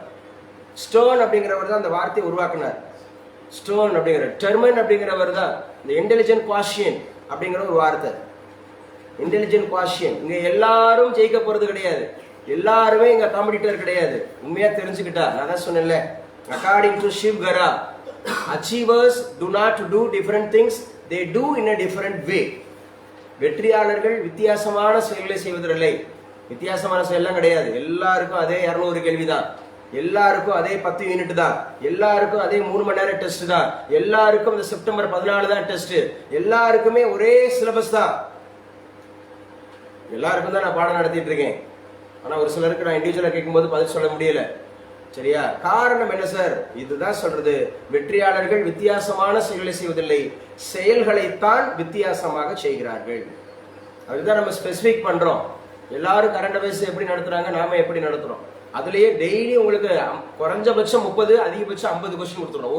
ஸ்டோன் அப்படிங்கிறவர் தான் அந்த வார்த்தையை உருவாக்குனார். ஸ்டோன் அப்படிங்கிற டெர்மன் அப்படிங்கிறவர் தான் இந்த இன்டெலிஜென்ட் குவாஷியன் அப்படிங்கிற ஒரு வார்த்தை. Intelligent quotient. இங்க எல்லாரும் ஜெயிக்க போறது கிடையாது, எல்லாருமே இங்க காம்படிட்டர் கிடையாது. உண்மையா தெரிஞ்சுக்கிட்டா, நான் தான் சொன்னேன்ல, according to Shiv Khera, achievers do not do different things, they do in a different way. வெற்றியாளர்கள் வித்தியாசமான செயல்களை செய்வதில்லை. வித்தியாசமான செயல்லாம் கிடையாது. எல்லாருக்கும் அதே 200 கேள்விதான், எல்லாருக்கும் அதே 10 யூனிட் தான், எல்லாருக்கும் அதே 3 மணி நேரம் டெஸ்ட் தான், எல்லாருக்கும் இந்த செப்டம்பர் 14 தான் டெஸ்ட், எல்லாருக்குமே ஒரே சிலபஸ் தான். எல்லாருக்கும் தான் நான் பாடம் நடத்திட்டு இருக்கேன். ஆனா ஒரு சிலருக்கு நான் இண்டிவிஜுவலா கேட்கும்போது பதில் சொல்ல முடியல. சரியா? காரணம் என்ன சார்? இதுதான் சொல்றது, வெற்றியாளர்கள் வித்தியாசமான செயல்களை செய்வதில்லை, செயல்களைத்தான் வித்தியாசமாக செய்கிறார்கள். அதுதான் நம்ம ஸ்பெசிபிக் பண்றோம். எல்லாரும் கரண்ட் அஃபேர்ஸ் எப்படி நடத்துறாங்க, நாம எப்படி நடத்துறோம். அதுலயே டெய்லி உங்களுக்கு குறைஞ்சபட்சம் 30 அதிகபட்சம் 50 கொஸ்டின் கொடுத்துறோம்.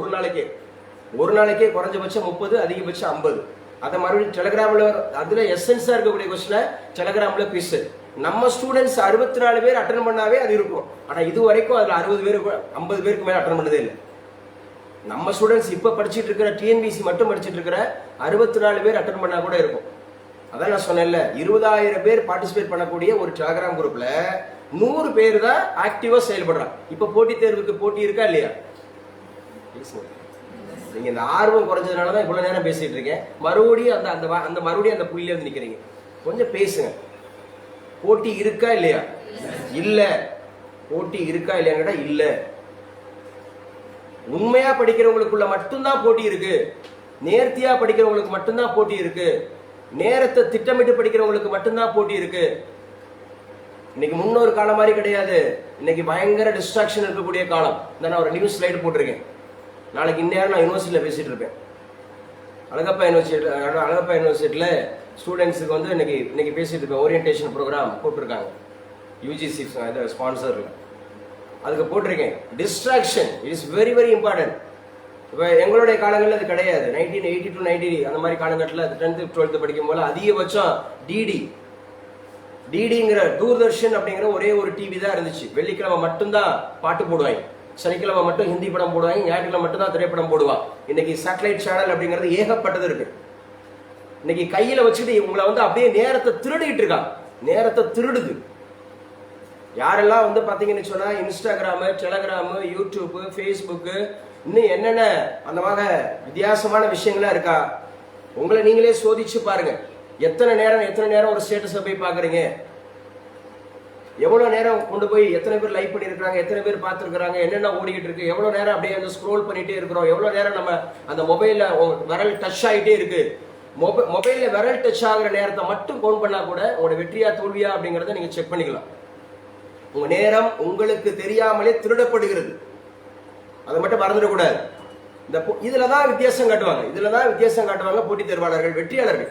ஒரு நாளைக்கே குறைஞ்சபட்சம் 30 அதிகபட்சம் 50. அதை மறுபடியும் டெலிகிராம்ல அதுல எசன்ஸா இருக்கக்கூடிய கொஸ்டினை டெலிகிராம்ல பீஸ். நம்ம ஸ்டூடெண்ட்ஸ் 64 பேர் அட்டன் பண்ணாவே அது இருக்கும். ஆனா இது வரைக்கும் அதுல 60 பேருக்கு 50 பேருக்கு மேல அட்டன் பண்ணதே இல்லை. நம்ம ஸ்டூடெண்ட்ஸ் இப்ப படிச்சுட்டு இருக்கிற டிஎன்பிசி மட்டும் படிச்சுட்டு இருக்கிற 64 பேர் அட்டன் பண்ணா கூட இருக்கும். அதான் நான் சொன்னேன்ல, 20,000 பேர் பார்ட்டிசிபேட் பண்ணக்கூடிய ஒரு டெலிகிராம் குரூப்ல 100 பேர் தான் ஆக்டிவா செயல்படுறாங்க. இப்ப போட்டித் தேர்வுக்கு போட்டி இருக்கா இல்லையா? நீங்க இந்த ஆர்வம் குறைஞ்சதுனாலதான் இவ்வளவு நேரம் பேசிட்டு இருக்கேன். மறுபடியும் அந்த மறுபடியும் அந்த புள்ளியில வந்து நிக்கிறீங்க. கொஞ்சம் பேசுங்க. போட்டி இருக்கா இல்லையா? இல்ல. போட்டி இருக்கா இல்லையான்னு இல்ல. உண்மையா படிக்கிறவங்களுக்குள்ள மட்டும்தான் போட்டி இருக்கு. நேர்த்தியா படிக்கிறவங்களுக்கு மட்டும்தான் போட்டி இருக்கு. நேரத்தை திட்டமிட்டு படிக்கிறவங்களுக்கு மட்டும்தான் போட்டி இருக்கு. இன்னைக்கு முன்னொரு காலம் மாதிரி கிடையாது. இன்னைக்கு பயங்கர டிஸ்ட்ராக்ஷன் இருக்கக்கூடிய காலம். நான் ஒரு நியூஸ் ஸ்லைடு போட்டிருக்கேன். நாளைக்கு இந்நேரம் நான் யூனிவர்சிட்டியில பேசிட்டு இருப்பேன். அழகப்பா யூனிவர்சிட்டியில ஸ்டூடெண்ட்ஸுக்கு வந்து இன்னைக்கு பேசிட்டு இருப்பேன். ஓரியன்டேஷன் ப்ரோக்ராம் போட்டிருக்காங்க யூஜிசி ஸ்பான்சர்ல. அதுக்கு போட்டிருக்கேன், distraction is very very important. இப்போ எங்களுடைய காலங்களில் அது கிடையாது. 1980 to 90 அந்த மாதிரி காலகட்டத்தில் 10th 12th படிக்கும் போல அதிகபட்சம் டிடிங்கிற தூர்தர்ஷன் அப்படிங்கிற ஒரே ஒரு டிவி தான் இருந்துச்சு. வெள்ளிக்கிழமை மட்டும்தான் பாட்டு போடுவாங்க, சனிக்கிழமை மட்டும் ஹிந்தி படம் போடுவாங்க, ஞாயிற்றுக்கிழமை மட்டும் தான் திரைப்படம் போடுவான். இன்னைக்கு சேட்டலைட் சேனல் அப்படிங்கிறது ஏகப்பட்டது இருக்கு. இன்னைக்கு கையில வச்சுட்டு உங்களை வந்து அப்படியே நேரத்தை திருடிட்டு இருக்கான். நேரத்தை திருடுது. யாரெல்லாம் வந்து பாத்தீங்கன்னு சொன்னா இன்ஸ்டாகிராமு, டெலிகிராமு, யூடியூப், ஃபேஸ்புக்கு, இன்னும் என்னென்ன அந்த மாதிரி வித்தியாசமான விஷயங்களா இருக்கா, உங்களை நீங்களே சோதிச்சு பாருங்க. எத்தனை நேரம் ஒரு ஸ்டேட்டஸை போய் பாக்குறீங்க, எவ்வளவு நேரம் கொண்டு போய் எத்தனை பேர் லைக் பண்ணிருக்காங்க, எத்தனை பேர் பார்த்துருக்காங்க, என்னென்ன ஓடிக்கிட்டு இருக்கு, எவ்வளவு நேரம் அப்படியே அந்த ஸ்க்ரோல் பண்ணிட்டே இருக்கிறோம், எவ்வளவு நேரம் நம்ம அந்த மொபைல்ல விரல் டச் ஆகிட்டே இருக்கு. மொபைல்ல விரல் டச் ஆகிற நேரத்தை மட்டும் கவுண்ட் பண்ணா கூட உங்களோட வெற்றியா தோல்வியா அப்படிங்கறத நீங்க செக் பண்ணிக்கலாம். உங்க நேரம் உங்களுக்கு தெரியாமலே திருடப்படுகிறது. அதை மட்டும் மறந்துடக்கூடாது. இதுலதான் வித்தியாசம் காட்டுவாங்க போட்டித் தேர்வாளர்கள், வெற்றியாளர்கள்.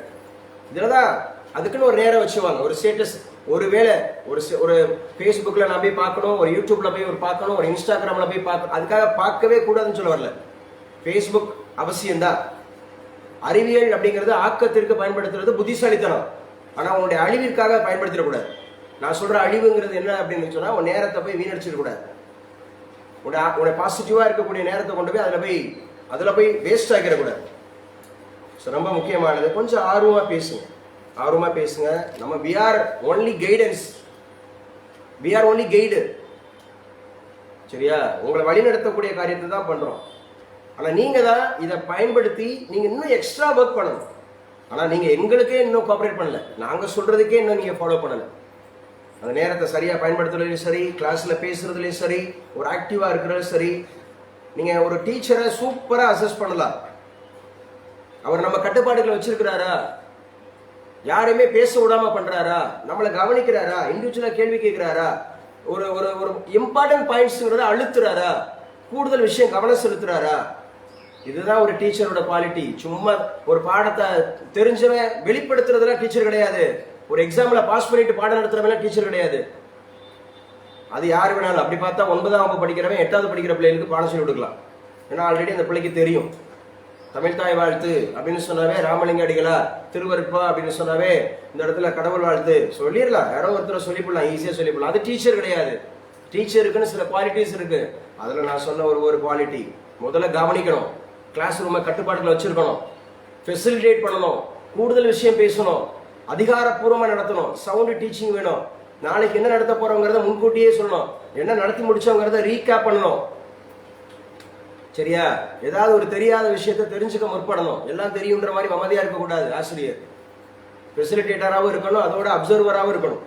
இதுலதான் அதுக்குன்னு ஒரு நேரம் வச்சுவாங்க. ஒரு ஸ்டேட்டஸ், ஒருவேளை ஒரு ஃபேஸ்புக்ல நான் போய் பார்க்கணும், ஒரு யூடியூப்ல போய் ஒரு பார்க்கணும், ஒரு இன்ஸ்டாகிராம்ல போய் பார்க்கணும், அதுக்காக பார்க்கவே கூடாதுன்னு சொல்ல வரல. ஃபேஸ்புக் அவசியம்தான். அறிவியல் அப்படிங்கிறது ஆக்கத்திற்கு பயன்படுத்துறது புத்திசாலித்தனம். ஆனா உங்களுடைய அழிவிற்காக பயன்படுத்திடக்கூடாது. நான் சொல்ற அழிவுங்கிறது என்ன அப்படின்னு சொன்னா, உன் நேரத்தை போய் வீணடிச்சிடக்கூடாது. உன்னை பாசிட்டிவா இருக்கக்கூடிய நேரத்தை கொண்டு போய் அதுல போய் வேஸ்ட் ஆகிடக்கூடாது. ரொம்ப முக்கியமானது. கொஞ்சம் ஆர்வமா பேசுங்க. நம்ம we are only guidance, we are only guide. சரியா? உங்களை வழி நடத்தக்கூடிய காரியத்தை தான் பண்றோம். ஆனா நீங்க தான் இதை பயன்படுத்தி நீங்க இன்னும் எக்ஸ்ட்ரா ஒர்க் பண்ணணும். ஆனா நீங்க எங்களுக்கே இன்னும் கோஆபரேட் பண்ணல, நாங்க சொல்றதுக்கே இன்னும் நீங்க ஃபாலோ பண்ணல. அந்த நேரத்தை சரியா பயன்படுத்துறதுலையும் சரி, கிளாஸ்ல பேசுறதுலையும் சரி, ஒரு ஆக்டிவா இருக்கிறதும் சரி. நீங்க ஒரு டீச்சரை சூப்பரா அசஸ் பண்ணலாம். அவர் நம்ம கட்டுப்பாடுகளை வச்சிருக்கிறாரா, யாரையுமே பேச விடாம பண்றாரா, நம்மளை கவனிக்கிறாரா, இண்டிவிஜுவலா கேள்வி கேட்கிறாரா, ஒரு ஒரு இம்பார்ட்டன்ட் பாயிண்ட்ஸ்ங்கிறத அழுத்துறாரா, கூடுதல் விஷயம் கவனம் செலுத்துறாரா. இதுதான் ஒரு டீச்சரோட குவாலிட்டி. சும்மா ஒரு பாடத்தை தெரிஞ்சவன் வெளிப்படுத்துறதுலாம் டீச்சர் கிடையாது. ஒரு எக்ஸாம்ல பாஸ் பண்ணிட்டு பாடம் நடத்துறவங்க டீச்சர் கிடையாது. அது யாரு வேணாலும். அப்படி பார்த்தா 9ஆம் வகுப்பு படிக்கிறவன் 8வது படிக்கிற பிள்ளைகளுக்கு பாடம் சொல்லி கொடுக்கலாம். ஏன்னா ஆல்ரெடி அந்த பிள்ளைக்கு தெரியும். தமிழ் தாய் வாழ்த்து அப்படின்னு சொன்னாவே ராமலிங்க அடிகளார், திருவருட்பா அப்படின்னு சொன்னாவே இந்த இடத்துல கடவுள் வாழ்த்து சொல்லிடலாம். யாரோ ஒருத்தர் சொல்லிவிடலாம், ஈஸியாக சொல்லிவிடலாம். அது டீச்சர் கிடையாது. டீச்சருக்குன்னு சில குவாலிட்டிஸ் இருக்கு. அதில் நான் சொன்ன ஒரு குவாலிட்டி முதல்ல கவனிக்கணும். கிளாஸ் ரூமை கட்டுப்பாட்டில் வச்சிருக்கணும், ஃபெசிலிட்டேட் பண்ணணும், கூடுதல் விஷயம் பேசணும், அதிகாரப்பூர்வமாக நடத்தணும், சவுண்டு டீச்சிங் வேணும். நாளைக்கு என்ன நடத்த போறோங்கிறத முன்கூட்டியே சொல்லணும், என்ன நடத்தி முடிச்சோங்கிறத ரீகேப் பண்ணணும். சரியா? ஏதாவது ஒரு தெரியாத விஷயத்தை தெரிஞ்சுக்க முற்படணும். எல்லாம் தெரியுன்ற மாதிரி மமதியா இருக்கக்கூடாது. ஆசிரியர் ஃபெசிலிட்டேட்டராகவும் இருக்கணும், அதோட அப்சர்வராகவும் இருக்கணும்.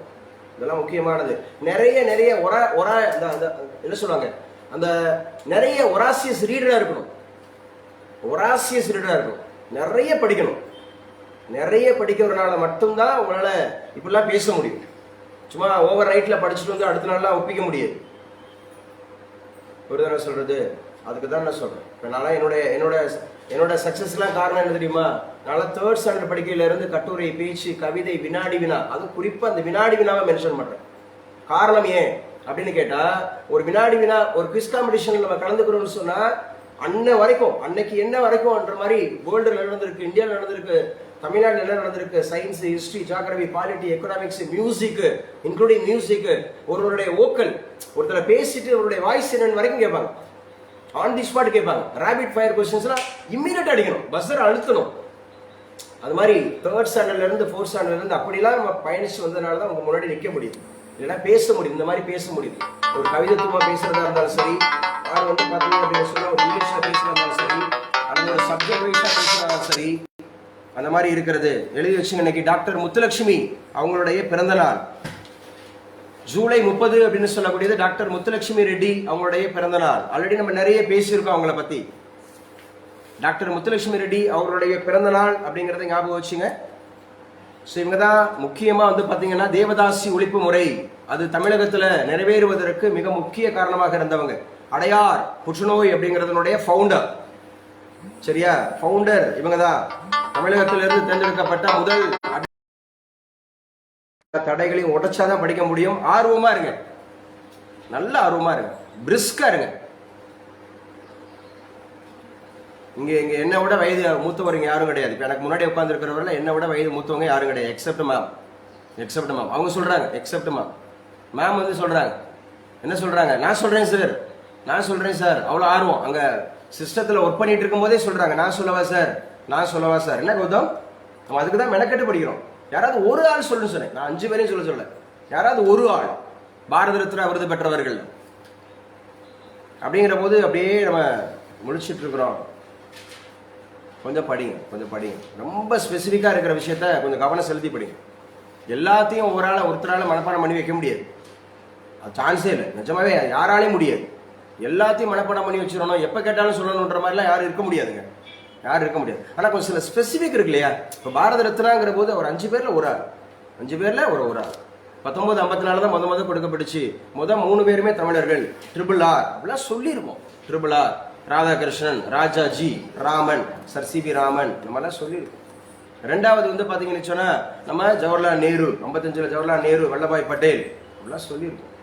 இதெல்லாம் முக்கியமானது. நிறைய என்ன சொல்லுவாங்க, அந்த நிறைய ஒராசியஸ் ரீடரா இருக்கணும். ஒராசியஸ் ரீடரா இருக்கணும். நிறைய படிக்கணும். நிறைய படிக்கிறதுனால மட்டும்தான் உங்களால இப்படிலாம் பேச முடியும். சும்மா ஓவர் நைட்ல படிச்சுட்டு வந்து அடுத்த நாள்லாம் ஒப்பிக்க முடியாது. ஒரு தடவை சொல்றது, அதுக்கு தான் நான் சொல்றேன். இப்போ நான் என்னோட சக்சஸ்லாம் காரணம் என்ன தெரியுமா? நான் 3rd ஸ்டாண்டர்ட் படிக்கையில இருந்து கட்டுரை, பேச்சு, கவிதை, வினாடி வினா, அது குறிப்பா அந்த வினாடி வினாவை மென்ஷன் பண்றேன். காரணம் ஏன் அப்படின்னு கேட்டா, ஒரு வினாடி வினா, ஒரு குவிஸ் காம்படிஷன்ல நம்ம கலந்துக்கிறோம்னு சொன்னா அன்னைக்கு என்ன வரைக்கும்ன்ற மாதிரி வேர்ல்டுல நடந்திருக்கு, இந்தியாவில் நடந்திருக்கு, தமிழ்நாட்டில் என்ன நடந்திருக்கு, science, history, geography, polity, economics, music, including music, ஒருவருடைய ஓக்கல், ஒருத்தரை பேசிட்டு அவருடைய வாய்ஸ் என்னன்னு வரைக்கும் கேட்பாங்க. ஆன் தி ஸ்பாட் கேட்பாங்க. ரேபிட் ஃபயர் கொஸ்டின்ஸ்லாம் இம்மீடியட்டா அடிக்கணும், பஸ்ஸர் அழுத்தணும். அது மாதிரி 3rd ஸ்டாண்டர்ட்ல இருந்து 4th ஸ்டாண்டர்ட்ல இருந்து அப்படிலாம் நம்ம பயணிச்சு வந்ததுனால தான் உங்க முன்னாடி நிற்க முடியுது. இல்லைன்னா பேச முடியும், இந்த மாதிரி பேச முடியுது. ஒரு கவிதத்துவமா பேசுறதா இருந்தாலும் சரி, யார் பார்த்தீங்க அப்படின்னு சொன்னா ஒரு இங்கிலீஷ்ல பேசுறதா இருந்தாலும் சரி, அல்லது ஒரு சப்ஜெக்ட் வைஸா பேசுறதா சரி, அந்த மாதிரி இருக்கிறது. எழுதி வச்சுங்க. இன்னைக்கு டாக்டர் முத்துலட்சுமி அவங்களுடைய பிறந்த நாள். ஜூலை 30 அப்படின்னு சொல்லக்கூடியது டாக்டர் முத்துலட்சுமி ரெட்டி அவங்களுடைய பிறந்த நாள். ஆல்ரெடி நம்ம நிறைய பேசியிருக்கோம் அவங்கள பத்தி. டாக்டர் முத்துலட்சுமி ரெட்டி அவருடைய பிறந்த நாள் அப்படிங்கறத ஞாபகம் வச்சுங்க. இவங்க தான் முக்கியமா பாத்தீங்கன்னா தேவதாசி ஒழிப்பு முறை அது தமிழகத்துல நிறைவேறுவதற்கு மிக முக்கிய காரணமாக இருந்தவங்க. அடையார் புற்றுநோய் அப்படிங்கறதனுடைய ஃபவுண்டர். சரியா? ஃபவுண்டர் இவங்க தான். தமிழகத்திலிருந்து தேர்ந்தெடுக்கப்பட்ட முதல். தடைகளையும் உடைச்சாதான் படிக்க முடியும். ஆர்வமா இருங்க, நல்ல ஆர்வமா இருங்க, பிரிஸ்கா இருங்க. இங்க என்ன விட வயது மூத்தவங்க யாரும் கிடையாது. இப்ப எனக்கு முன்னாடி உட்கார்ந்து இருக்கிறவர்கள் என்ன விட வயது மூத்தவங்க யாரும் கிடையாது. Accept ma'am. அவங்க சொல்றாங்க எக்ஸப்ட் மேம் சொல்றாங்க. என்ன சொல்றாங்க? நான் சொல்றேன் சார். அவ்வளவு ஆர்வம். அங்க சிஸ்டத்துல ஒர்க் பண்ணிட்டு இருக்கும் போதே சொல்றாங்க, நான் சொல்லவா சார். என்ன கௌதம், நம்ம அதுக்கு தான் மெனக்கெட்டு படிக்கிறோம். யாராவது ஒரு ஆள் சொல்லு சொன்னேன். நான் 5 பேரையும் சொல்ல. யாராவது ஒரு ஆள் பாரத ரத்னா விருது பெற்றவர்கள் அப்படிங்கிற போது அப்படியே நம்ம முடிச்சிட்டு இருக்கிறோம். கொஞ்சம் படிங்க. ரொம்ப ஸ்பெசிஃபிக்கா இருக்கிற விஷயத்த கொஞ்சம் கவனம் செலுத்தி படிங்க. எல்லாத்தையும் ஒருத்தரால மனப்பாடம் பண்ணி வைக்க முடியாது. அது சான்ஸே இல்லை. நிஜமாவே யாராலையும் முடியாது. எல்லாத்தையும் மனப்பாடம் பண்ணி வச்சிடணும், எப்ப கேட்டாலும் சொல்லணுன்ற மாதிரிலாம் யாரும் இருக்க முடியாது. ஆனா கொஞ்சம் சில ஸ்பெசிபிக் இருக்கு இல்லையா? இப்ப பாரத ரத்னாங்கிற போது ஒரு 5 பேர்ல ஒரு ஆள். 5 பேர்ல ஒரு ஆள். 1954 தான் முத கொடுக்கப்பட்டுச்சு. 3 பேருமே தமிழர்கள். RRR அப்படிலாம் சொல்லியிருக்கோம். RRR, Radhakrishnan, Rajaji, Raman, sir CV. Raman, இந்த மாதிரிலாம் சொல்லியிருக்கோம். 2வது பாத்தீங்கன்னு சொன்னா நம்ம ஜவஹர்லால் நேரு, 55ல ஜவஹர்லால் நேரு, வல்லபாய் பட்டேல் அப்படிலாம் சொல்லியிருக்கோம்.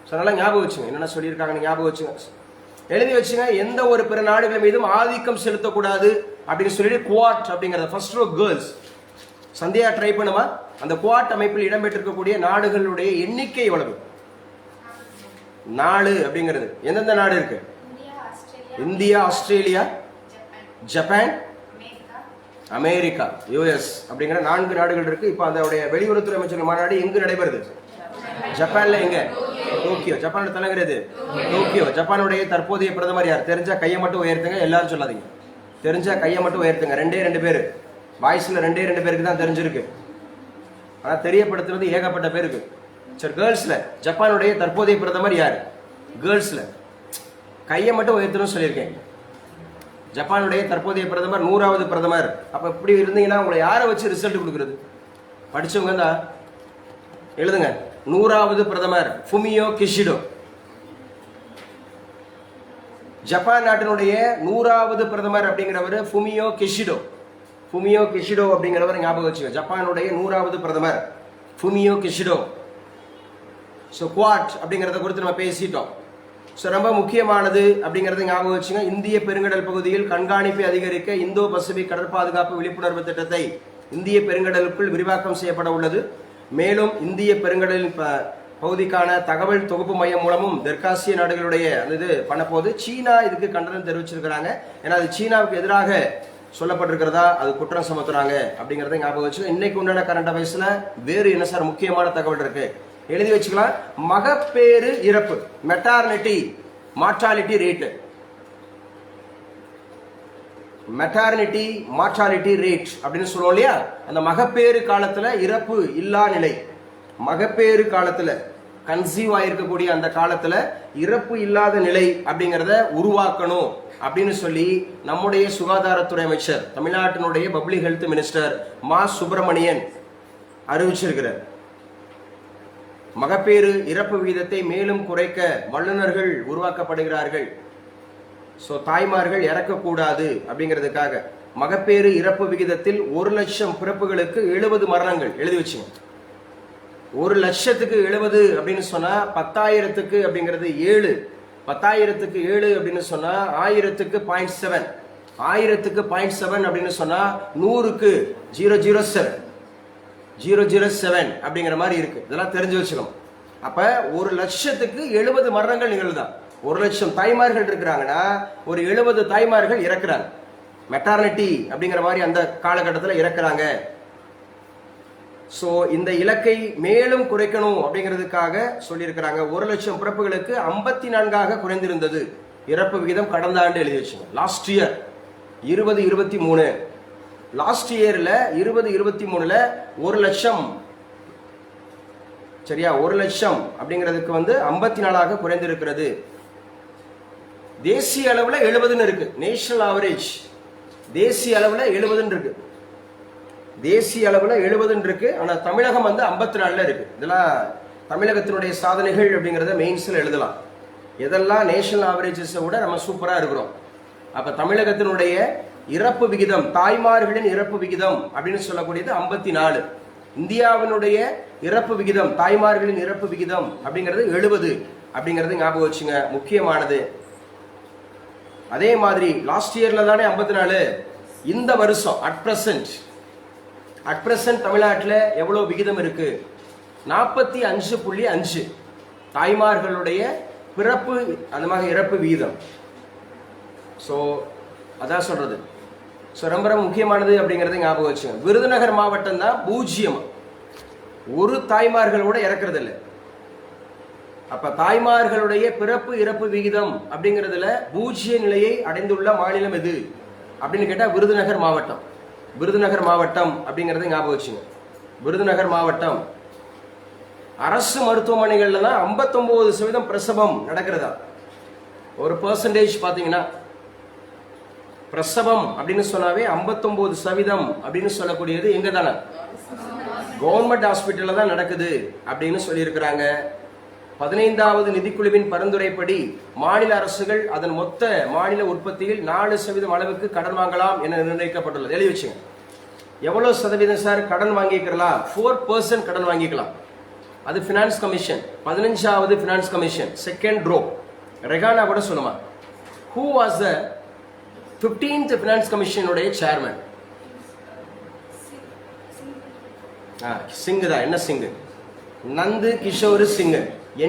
அதனால ஞாபகம் வச்சுங்க, என்னென்ன சொல்லியிருக்காங்கன்னு ஞாபகம் வச்சுங்க, எழுதி வச்சுங்க. எந்த ஒரு பிற நாடுகள் மீதும் ஆதிக்கம் செலுத்தக்கூடாது அப்படின்னு சொல்லிட்டு குவாட் அப்படிங்கறத first row girls Sandhya try பண்ணுமா? அந்த குவாட் அமைப்பில் இடம்பெற்றிருக்கக்கூடிய நாடுகளுடைய எண்ணிக்கை எவ்வளவு? 4 அப்படிங்கிறது. எந்தெந்த நாடு இருக்கு? India, Australia, Japan, America, US அப்படிங்கிற 4 நாடுகள் இருக்கு. இப்ப அதோடைய வெளியுறவுத்துறை அமைச்சர் மாநாடு எங்கு நடைபெறுது? ஜப்பான்ல. எங்க? டோக்கியோ. ஜப்பானோட தலைநகர் டோக்கியோ. ஜப்பானுடைய தற்போதைய பிரதமர் யார்? தெரிஞ்சா கையை மட்டும் உயர்த்துங்க. எல்லாரும் சொல்லாதீங்க. தெரிஞ்சா கையை மட்டும் உயர்த்துங்க. 2 பேரு. வாய்ஸ்ல 2 பேருக்கு தான் தெரிஞ்சிருக்கு. ஆனா தெரியப்படுத்துறது ஏகப்பட்ட பேருக்கு. சரி, கேர்ள்ஸ்ல ஜப்பானுடைய தற்போதைய பிரதமர் யார்? கேர்ள்ஸ்ல கையை மட்டும் உயர்த்தணும்னு சொல்லியிருக்கேன். ஜப்பானுடைய தற்போதைய பிரதமர் 100வது பிரதமர். அப்ப இப்படி இருந்தீங்கன்னா உங்களை யாரை வச்சு ரிசல்ட் கொடுக்கறது? படிச்சவங்க தான் எழுதுங்க. 100வது பிரதமர் ஃபுமியோ கிஷிடோ. ஜப்பான் நாட்டினுடைய 100வது பிரதமர் அப்படிங்கிறவர் ஃபுமியோ கிஷிடோ அப்படிங்கிறவர் ஞாபகம் வச்சுங்க. ஜப்பானுடைய 100வது பிரதமர் ஃபுமியோ கிஷிடோ. ஸோ குவாட் அப்படிங்கிறத குறித்து நம்ம பேசிட்டோம். ஸோ ரொம்ப முக்கியமானது அப்படிங்கறத ஞாபகம் வச்சுங்க. இந்திய பெருங்கடல் பகுதியில் கண்காணிப்பை அதிகரிக்க இந்தோ பசிபிக் கடல் பாதுகாப்பு விழிப்புணர்வு திட்டத்தை இந்திய பெருங்கடலுக்குள் விரிவாக்கம் செய்யப்பட உள்ளது. மேலும் இந்திய பெருங்கடலின் பகுதிக்கான தகவல் தொகுப்பு மையம் மூலமும் தெற்காசிய நாடுகளுடைய இது பண்ண போது சீனா இதுக்கு கண்டனம் தெரிவிச்சிருக்கிறாங்க. ஏன்னா அது சீனாவுக்கு எதிராக சொல்லப்பட்டிருக்கிறதா அது குற்றம் சுமத்துறாங்க அப்படிங்கறத ஞாபகம் வச்சு. இன்னைக்கு உண்டான கரண்ட் அஃபேர்ஸ்ல வேறு என்ன சார் முக்கியமான தகவல் இருக்கு எழுதி வச்சுக்கலாம். மகப்பேறு இறப்பு, maternity mortality rate, maternity mortality rate அப்படின்னு சொல்லுவோம் இல்லையா. அந்த மகப்பேறு காலத்துல இறப்பு இல்லா நிலை, மகப்பேறு காலத்துல கன்சீவ் ஆயிருக்கக்கூடிய அந்த காலத்துல இறப்பு இல்லாத நிலை அப்படிங்கறத உருவாக்கணும் அப்படின்னு சொல்லி நம்முடைய சுகாதாரத்துறை அமைச்சர், தமிழ்நாட்டினுடைய பப்ளிக் ஹெல்த் மினிஸ்டர் மா சுப்பிரமணியன் அறிவிச்சிருக்கிறார். மகப்பேறு இறப்பு விகிதத்தை மேலும் குறைக்க வல்லுநர்கள் உருவாக்கப்படுகிறார்கள். சோ தாய்மார்கள் இறக்கக்கூடாது அப்படிங்கிறதுக்காக மகப்பேறு இறப்பு விகிதத்தில் 1,00,000 பிறப்புகளுக்கு 70 மரணங்கள் எழுதி வச்சுங்க. 1,00,000க்கு 70 அப்படின்னு சொன்னா 10,000க்கு அப்படிங்கிறது 7, 10,000க்கு 7 அப்படின்னு சொன்னா 1000க்கு 0.7, 1000க்கு 0.7 அப்படின்னு சொன்னா 100க்கு 007, 007 அப்படிங்கிற மாதிரி இருக்கு. இதெல்லாம் தெரிஞ்சு வச்சுக்கணும். அப்ப 1,00,000க்கு 70 மரணங்கள் நிகழ்தான். 1,00,000 தாய்மார்கள் இருக்கிறாங்கன்னா ஒரு 70 தாய்மார்கள் இறக்குறாங்க. மெட்டர்னிட்டி அப்படிங்கிற மாதிரி அந்த காலகட்டத்தில் இறக்குறாங்க. சோ இந்த இலக்கை மேலும் குறைக்கணும் அப்படிங்கிறதுக்காக சொல்லியிருக்கிறாங்க. 1,00,000 பிறப்புகளுக்கு 54ஆக குறைந்திருந்தது இறப்பு விகிதம் கடந்த ஆண்டு எழுதி வச்சுங்க. லாஸ்ட் இயர் 2023, லாஸ்ட் இயர்ல 2023ல 1,00,000 சரியா, 1,00,000 அப்படிங்கிறதுக்கு 54ஆக குறைந்திருக்கிறது. தேசிய அளவுல 70ன்னு இருக்கு. நேஷனல் ஆவரேஜ் தேசிய அளவுல 70ன்னு இருக்கு. தேசிய அளவுல 70ன்னு இருக்கு. ஆனா தமிழகம் 54ல இருக்கு. இதெல்லாம் தமிழகத்தினுடைய சாதனைகள் அப்படிங்கறத மெயின்ஸ்ல எழுதலாம். எதெல்லாம் நேஷனல் ஆவரேஜஸ் விட நம்ம சூப்பரா இருக்கிறோம். அப்ப தமிழகத்தினுடைய இறப்பு விகிதம், தாய்மார்களின் இறப்பு விகிதம் அப்படின்னு சொல்லக்கூடியது 54. இந்தியாவினுடைய இறப்பு விகிதம், தாய்மார்களின் இறப்பு விகிதம் அப்படிங்கிறது 70 அப்படிங்கறது ஞாபகம் வச்சுங்க, முக்கியமானது. அதே மாதிரி லாஸ்ட் இயர்ல தானே 54. இந்த வருஷம் அட் பிரசன்ட் தமிழ்நாட்டில் எவ்வளவு விகிதம் இருக்கு? 45.5 தாய்மார்களுடைய பிறப்பு அந்த மாதிரி இறப்பு விகிதம். ஸோ அதான் சொல்றது. ஸோ ரொம்ப ரொம்ப முக்கியமானது அப்படிங்கறத ஞாபகம் வச்சுங்க. விருதுநகர் மாவட்டம் தான் 0, ஒரு தாய்மார்களோட இறக்குறது இல்லை. அப்ப தாய்மார்களுடைய பிறப்பு இறப்பு விகிதம் அப்படிங்கிறதுல 0 நிலையை அடைந்துள்ள மாநிலம் எது அப்படின்னு கேட்டா விருதுநகர் மாவட்டம். விருதுநகர் மாவட்டம் அப்படிங்கறத ஞாபகம் வச்சுங்க. விருதுநகர் மாவட்டம் அரசு மருத்துவமனைகள்ல தான் 59% பிரசவம் நடக்கிறதா. ஒரு பெர்சன்டேஜ் பாத்தீங்கன்னா பிரசவம் அப்படின்னு சொன்னாவே 59% அப்படின்னு சொல்லக்கூடியது எங்க தானே, கவர்மெண்ட் ஹாஸ்பிட்டல்ல தான் நடக்குது அப்படின்னு சொல்லியிருக்கிறாங்க. 15வது நிதிக்குழுவின் பரிந்துரைப்படி மாநில அரசுகள் அதன் மொத்த மாநில உற்பத்தியில் 4% அளவுக்கு கடன் வாங்கலாம் என நிர்ணயிக்கப்பட்டுள்ளது. எழுதி வச்சுங்க. எவ்வளவு சதவீதம் சார் கடன் வாங்கிக்கலாம்? 4% கடன் வாங்கிக்கலாம். அது பினான்ஸ் கமிஷன், 15வது finance commission, second row. Rehana கூட சொல்லுமா, who was the 15th finance கமிஷனுடைய சேர்மன்? சிங் தான். என்ன சிங்? நந்து கிஷோர் சிங்,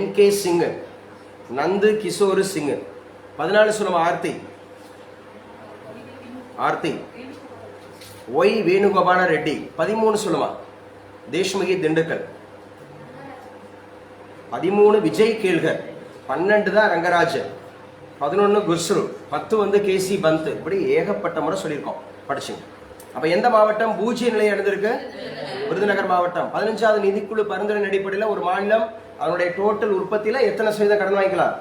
NK சிங், நந்து கிஷோர் சிங். 14 சொல்லுமா, ஆர்த்தி ஒய் வேணுகோபால ரெட்டி. 13 சொல்லுமா, தேஷ்முகி திண்டுக்கல். 13 விஜய் கேல்கர். 12 தான் ரங்கராஜன். 11 குஸ்ரு. 10 KC பந்த். இப்படி ஏகப்பட்ட முறை சொல்லியிருக்கோம், படிச்சுங்க. அப்ப எந்த மாவட்டம் 0 நிலை அடைந்திருக்கு? விருதுநகர் மாவட்டம். 15வது நிதிக்குழு பரிந்துரை அடிப்படையில் ஒரு மாநிலம் அதனுடைய டோட்டல் உற்பத்தியில எத்தனை சதவீதம் கடன் வாங்கிக்கலாம்?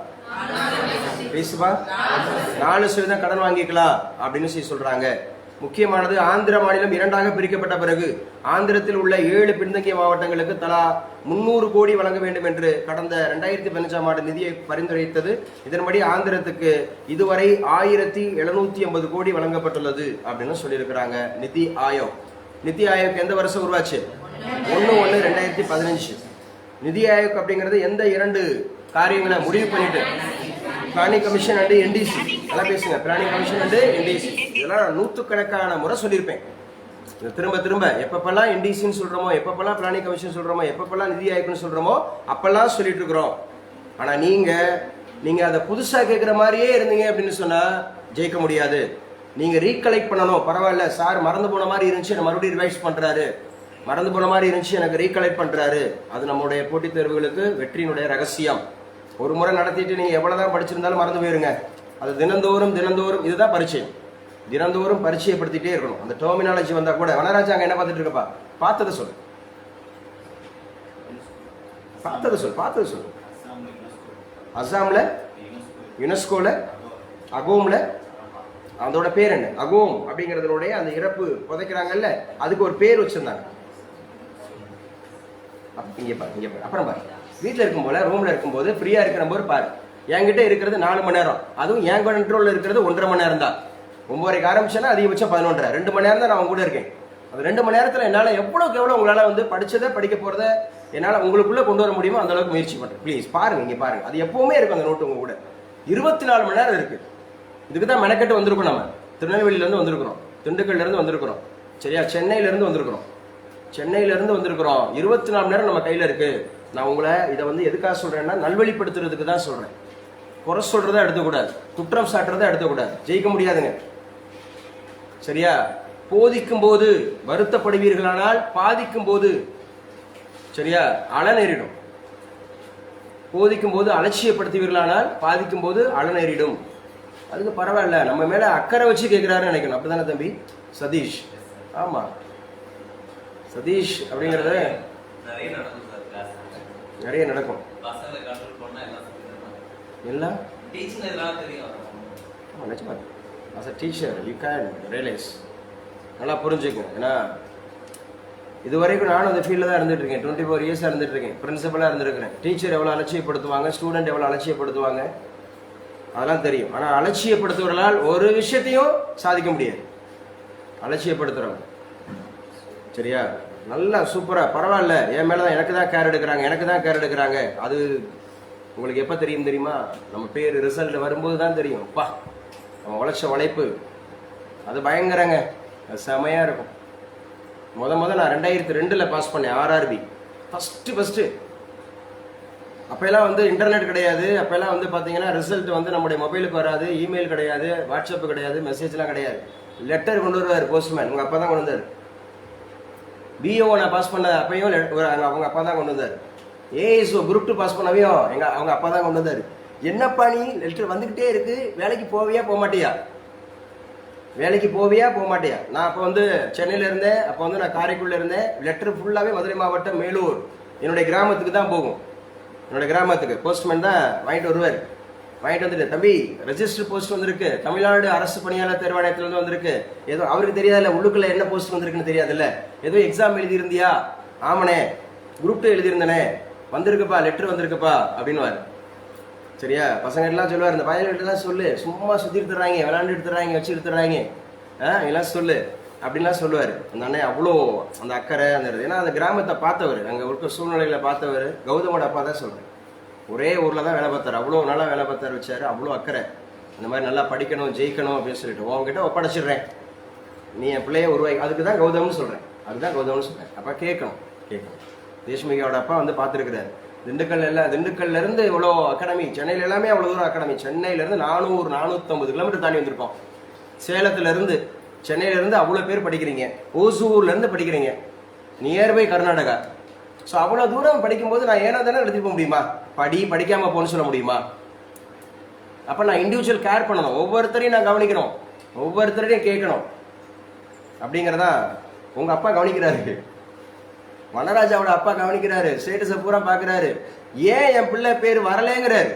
4% கடன் வாங்கிக்கலாம் அப்படின்னு சொல்றாங்க. முக்கியமானது, ஆந்திர மாநிலம் 2ஆக பிரிக்கப்பட்ட பிறகு ஆந்திரத்தில் உள்ள 7 பின்தங்கிய மாவட்டங்களுக்கு தலா 300 கோடி வழங்க வேண்டும் என்று கடந்த 2015ஆம் ஆண்டு நிதியை பரிந்துரைத்தது. இதன்படி ஆந்திரத்துக்கு இதுவரை 1750 கோடி வழங்கப்பட்டுள்ளது அப்படின்னு சொல்லியிருக்கிறாங்க நிதி ஆயோக். நிதி ஆயோக் எந்த வருஷம் உருவாச்சு? 1/1/2015. நிதி ஆயோக் அப்படிங்கிறது எந்த 2 காரியங்களை முடிவு பண்ணிட்டு பிளானிங் கமிஷன் அண்ட் என்டிசி நல்லா பேசுங்க. பிளானிங் கமிஷன் அண்ட் என்டிசி இதெல்லாம் நான் நூற்றுக்கணக்கான முறை சொல்லியிருப்பேன். திரும்ப திரும்ப எப்பப்பெல்லாம் என்டிசின்னு சொல்றோமோ, எப்பப்பெல்லாம் பிளானிங் கமிஷன் சொல்றோமோ, எப்பப்பெல்லாம் நிதி ஆயோக்னு சொல்றோமோ அப்பெல்லாம் சொல்லிட்டு இருக்கிறோம். ஆனா நீங்க அதை புதுசா கேட்குற மாதிரியே இருந்தீங்க அப்படின்னு சொன்னா ஜெயிக்க முடியாது. நீங்க ரீகலெக்ட் பண்ணணும். பரவாயில்ல சார் மறந்து போன மாதிரி இருந்துச்சு, என்ன மறுபடியும் ரிவைஸ் பண்றாரு, மறந்து போன மாதிரி இருந்துச்சு எனக்கு ரீகலெக்ட் பண்றாரு. அது நம்மளுடைய போட்டித் தேர்வுகளுக்கு வெற்றியினுடைய ரகசியம். ஒரு முறை நடத்திட்டு நீங்க எவ்வளவுதான் படிச்சிருந்தாலும் மறந்து போயிருங்க. அது தினந்தோறும் இதுதான் பரிச்சயம். தினந்தோறும் பரிச்சயப்படுத்திட்டே இருக்கணும். அந்த டெர்மினாலஜி வந்தா கூட வனராஜா அங்க என்ன பார்த்துட்டு இருக்கப்பா, பார்த்ததை சொல்லு, பார்த்ததை சொல்லு. அசாம்ல, யுனெஸ்கோல, அகோம்ல, அதோட பேர் என்ன, அகோம் அப்படிங்கறதுடைய அந்த இறப்பு புதைக்கிறாங்கல்ல, அதுக்கு ஒரு பேர் வச்சிருந்தாங்க. இங்க பாரு, அப்புறம் பாரு, வீட்டுல இருக்கும் போல ரூம்ல இருக்கும் போது ஃப்ரீயா இருக்கிற போது பாரு. என்கிட்ட இருக்கிறது 4 மணி நேரம், அதுவும் என் கண்ட்ரோல்ல இருக்கிறது 1.5 மணி நேரம் தான். 9:30 ஆரம்பிச்சேன்னா அதிகபட்சம் 11:30, 2 மணி நேரம் தான் நான் கூட இருக்கேன். அந்த 2 மணி நேரத்துல என்னால எவ்வளவுக்கு எவ்வளவு உங்களால படிச்சதை படிக்க போறத என்னால உங்களுக்குள்ள கொண்டு வர முடியுமோ அந்த அளவுக்கு முயற்சி பண்றேன். ப்ளீஸ் பாருங்க, இங்க பாருங்க, அது எப்பவுமே இருக்கும் அந்த நோட்டு உங்க கூட. 24 மணி நேரம் இருக்கு. இதுக்கு தான் மெனக்கெட்டு வந்திருக்கோம். நம்ம திருநெல்வேலியில இருந்து வந்திருக்கிறோம், திண்டுக்கல்ல இருந்து வந்திருக்கிறோம், சரியா, சென்னையில இருந்து வந்திருக்கிறோம். 24 மணி நேரம் நம்ம கையில இருக்கு. நான் உங்களை இதை எதுக்காக சொல்றேன்னா நல்வழிப்படுத்துறதுக்கு தான் சொல்றேன். குறை சொல்றதா எடுத்துக்கூடாது, குற்றம் சாட்டுறதா எடுத்துக்கூடாது. ஜெயிக்க முடியாதுங்க, சரியா. போதிக்கும் போது வருத்தப்படுவீர்களானால் பாதிக்கும் போது, சரியா, அழ நேரிடும். போதிக்கும் போது அலட்சியப்படுத்துவீர்களானால் பாதிக்கும் போது அழ நேரிடும். அதுக்கு பரவாயில்ல, நம்ம மேல அக்கறை வச்சு கேட்கிறாருன்னு நினைக்கணும். அப்படிதானே தம்பி சதீஷ்? ஆமா, சதீஷ் அப்படிங்கறது நிறைய நடக்கும். எல்லாம் as a teacher you can realize, நல்லா புரிஞ்சுக்கணும். ஏன்னா இதுவரைக்கும் நானும் அந்த ஃபீல்டில் தான் இருந்துட்டு இருக்கேன். 24 இயர்ஸாக இருந்துட்டு இருக்கேன், பிரின்சிபலாக இருந்திருக்கிறேன். டீச்சர் எவ்வளோ அலட்சியப்படுத்துவாங்க, ஸ்டூடெண்ட் எவ்வளோ அலட்சியப்படுத்துவாங்க, அதெல்லாம் தெரியும். ஆனால் அலட்சியப்படுத்துவர்களால் ஒரு விஷயத்தையும் சாதிக்க முடியாது. அலட்சியப்படுத்துறவங்க, சரியா, நல்லா சூப்பராக பரவாயில்ல, என் மேலே தான் எனக்கு தான் கேர் எடுக்கிறாங்க. அது உங்களுக்கு எப்போ தெரியுமா? நம்ம பேர் ரிசல்ட் வரும்போது தான் தெரியும். அப்பா நம்ம உழைச்ச உழைப்பு அது பயங்கரங்க, அது செமையாக இருக்கும். நான் 2002 பாஸ் பண்ணேன் RRB ஃபஸ்ட்டு. அப்போல்லாம் இன்டர்நெட் கிடையாது. அப்போல்லாம் பார்த்தீங்கன்னா ரிசல்ட் நம்முடைய மொபைலுக்கு வராது, இமெயில் கிடையாது, வாட்ஸ்அப் கிடையாது, மெசேஜ்லாம் கிடையாது. லெட்டர் கொண்டு வருவார் போஸ்ட்மேன், உங்கள் அப்பா தான் கொண்டு வந்தார். BO நான் பாஸ் பண்ண அப்பையும் அவங்க அப்பா தான் கொண்டு வந்தார். ஏஎஸ்ஓ குரூப் 2 பாஸ் பண்ணவையும் அவங்க அப்பா தான் கொண்டு வந்தார். என்னப்பா நீ லெட்டர் வந்துக்கிட்டே இருக்கு, வேலைக்கு போவியா போக மாட்டியா? நான் அப்போ சென்னையில் இருந்தேன், அப்போ நான் காரைக்குடியில் இருந்தேன். லெட்டர் ஃபுல்லாகவே மதுரை மாவட்டம் மேலூர் என்னுடைய கிராமத்துக்கு தான் போகும். என்னோட கிராமத்துக்கு போஸ்ட்மேன் தான் வாங்கிட்டு வருவார். வாங்கிட்டு வந்துட்டு, தம்பி ரெஜிஸ்டர் போஸ்ட் வந்திருக்கு, தமிழ்நாடு அரசு பணியாளர் தேர்வாணையத்திலிருந்து வந்திருக்கு. ஏதோ அவருக்கு தெரியாதுல்ல, உள்ளுக்குள்ள என்ன போஸ்ட் வந்திருக்குன்னு தெரியாதுல்ல. ஏதோ எக்ஸாம் எழுதியிருந்தியா? ஆமனே, குரூப் 2 எழுதியிருந்தனே, வந்திருக்குப்பா, லெட்டர் வந்திருக்குப்பா அப்படின்னுவார். சரியா, பசங்க எல்லாம் சொல்லுவார், இந்த பயலெல்லாம் சொல்லு, சும்மா சுற்றி எடுத்துறாங்க, விளாண்டு எடுத்துறாங்க, வச்சு எடுத்துறாங்க, எல்லாம் சொல்லு அப்படின்லாம் சொல்லுவார். அந்த அண்ணன் அவ்வளோ அந்த அக்கறை அந்த, ஏன்னா அந்த கிராமத்தை பார்த்தவர், அங்கே இருக்க சூழ்நிலைகளை பார்த்தவர். கௌதமோட அப்பா தான் சொல்கிறேன். ஒரே ஊரில் தான் வேலை பார்த்தார், அவ்வளோ நல்லா வேலை பார்த்தார், வச்சார். அவ்வளோ அக்கறை, இந்த மாதிரி நல்லா படிக்கணும், ஜெயிக்கணும் அப்படின்னு சொல்லிட்டு உங்ககிட்ட ஒப்படைச்சிடுறேன், நீ என் பிள்ளைய உருவாக்கி. அதுக்கு தான் கௌதம்னு சொல்கிறேன். அப்போ கேட்கணும். தேஷ்மிகாவோட அப்பா பார்த்துருக்கிறார். திண்டுக்கல்ல இருந்து இவ்வளோ அகாடமி, சென்னையில எல்லாமே அவ்வளோ தூரம் அகாடமி. சென்னையில இருந்து 400-450 கிலோமீட்டர் தாண்டி வந்திருக்கோம். சேலத்துல இருந்து, சென்னையில இருந்து அவ்வளோ பேர் படிக்கிறீங்க, ஓசூர்ல இருந்து படிக்கிறீங்க, நியர்பை கர்நாடகா. ஸோ அவ்வளோ தூரம் படிக்கும்போது நான் ஏன்னா தானே எடுத்துட்டு போக முடியுமா? படிக்காம போன்னு சொல்ல முடியுமா? அப்போ நான் இண்டிவிஜுவல் கேர் பண்ணணும், ஒவ்வொருத்தரையும் நான் கவனிக்கணும், ஒவ்வொருத்தரையும் கேட்கணும். அப்படிங்கிறதா உங்க அப்பா கவனிக்கிறாரு, வனராஜாவோட அப்பா கவனிக்கிறாரு, ஸ்டேட்டஸை பூரா பார்க்குறாரு. ஏன் என் பிள்ளை பேர் வரலேங்கிறாரு.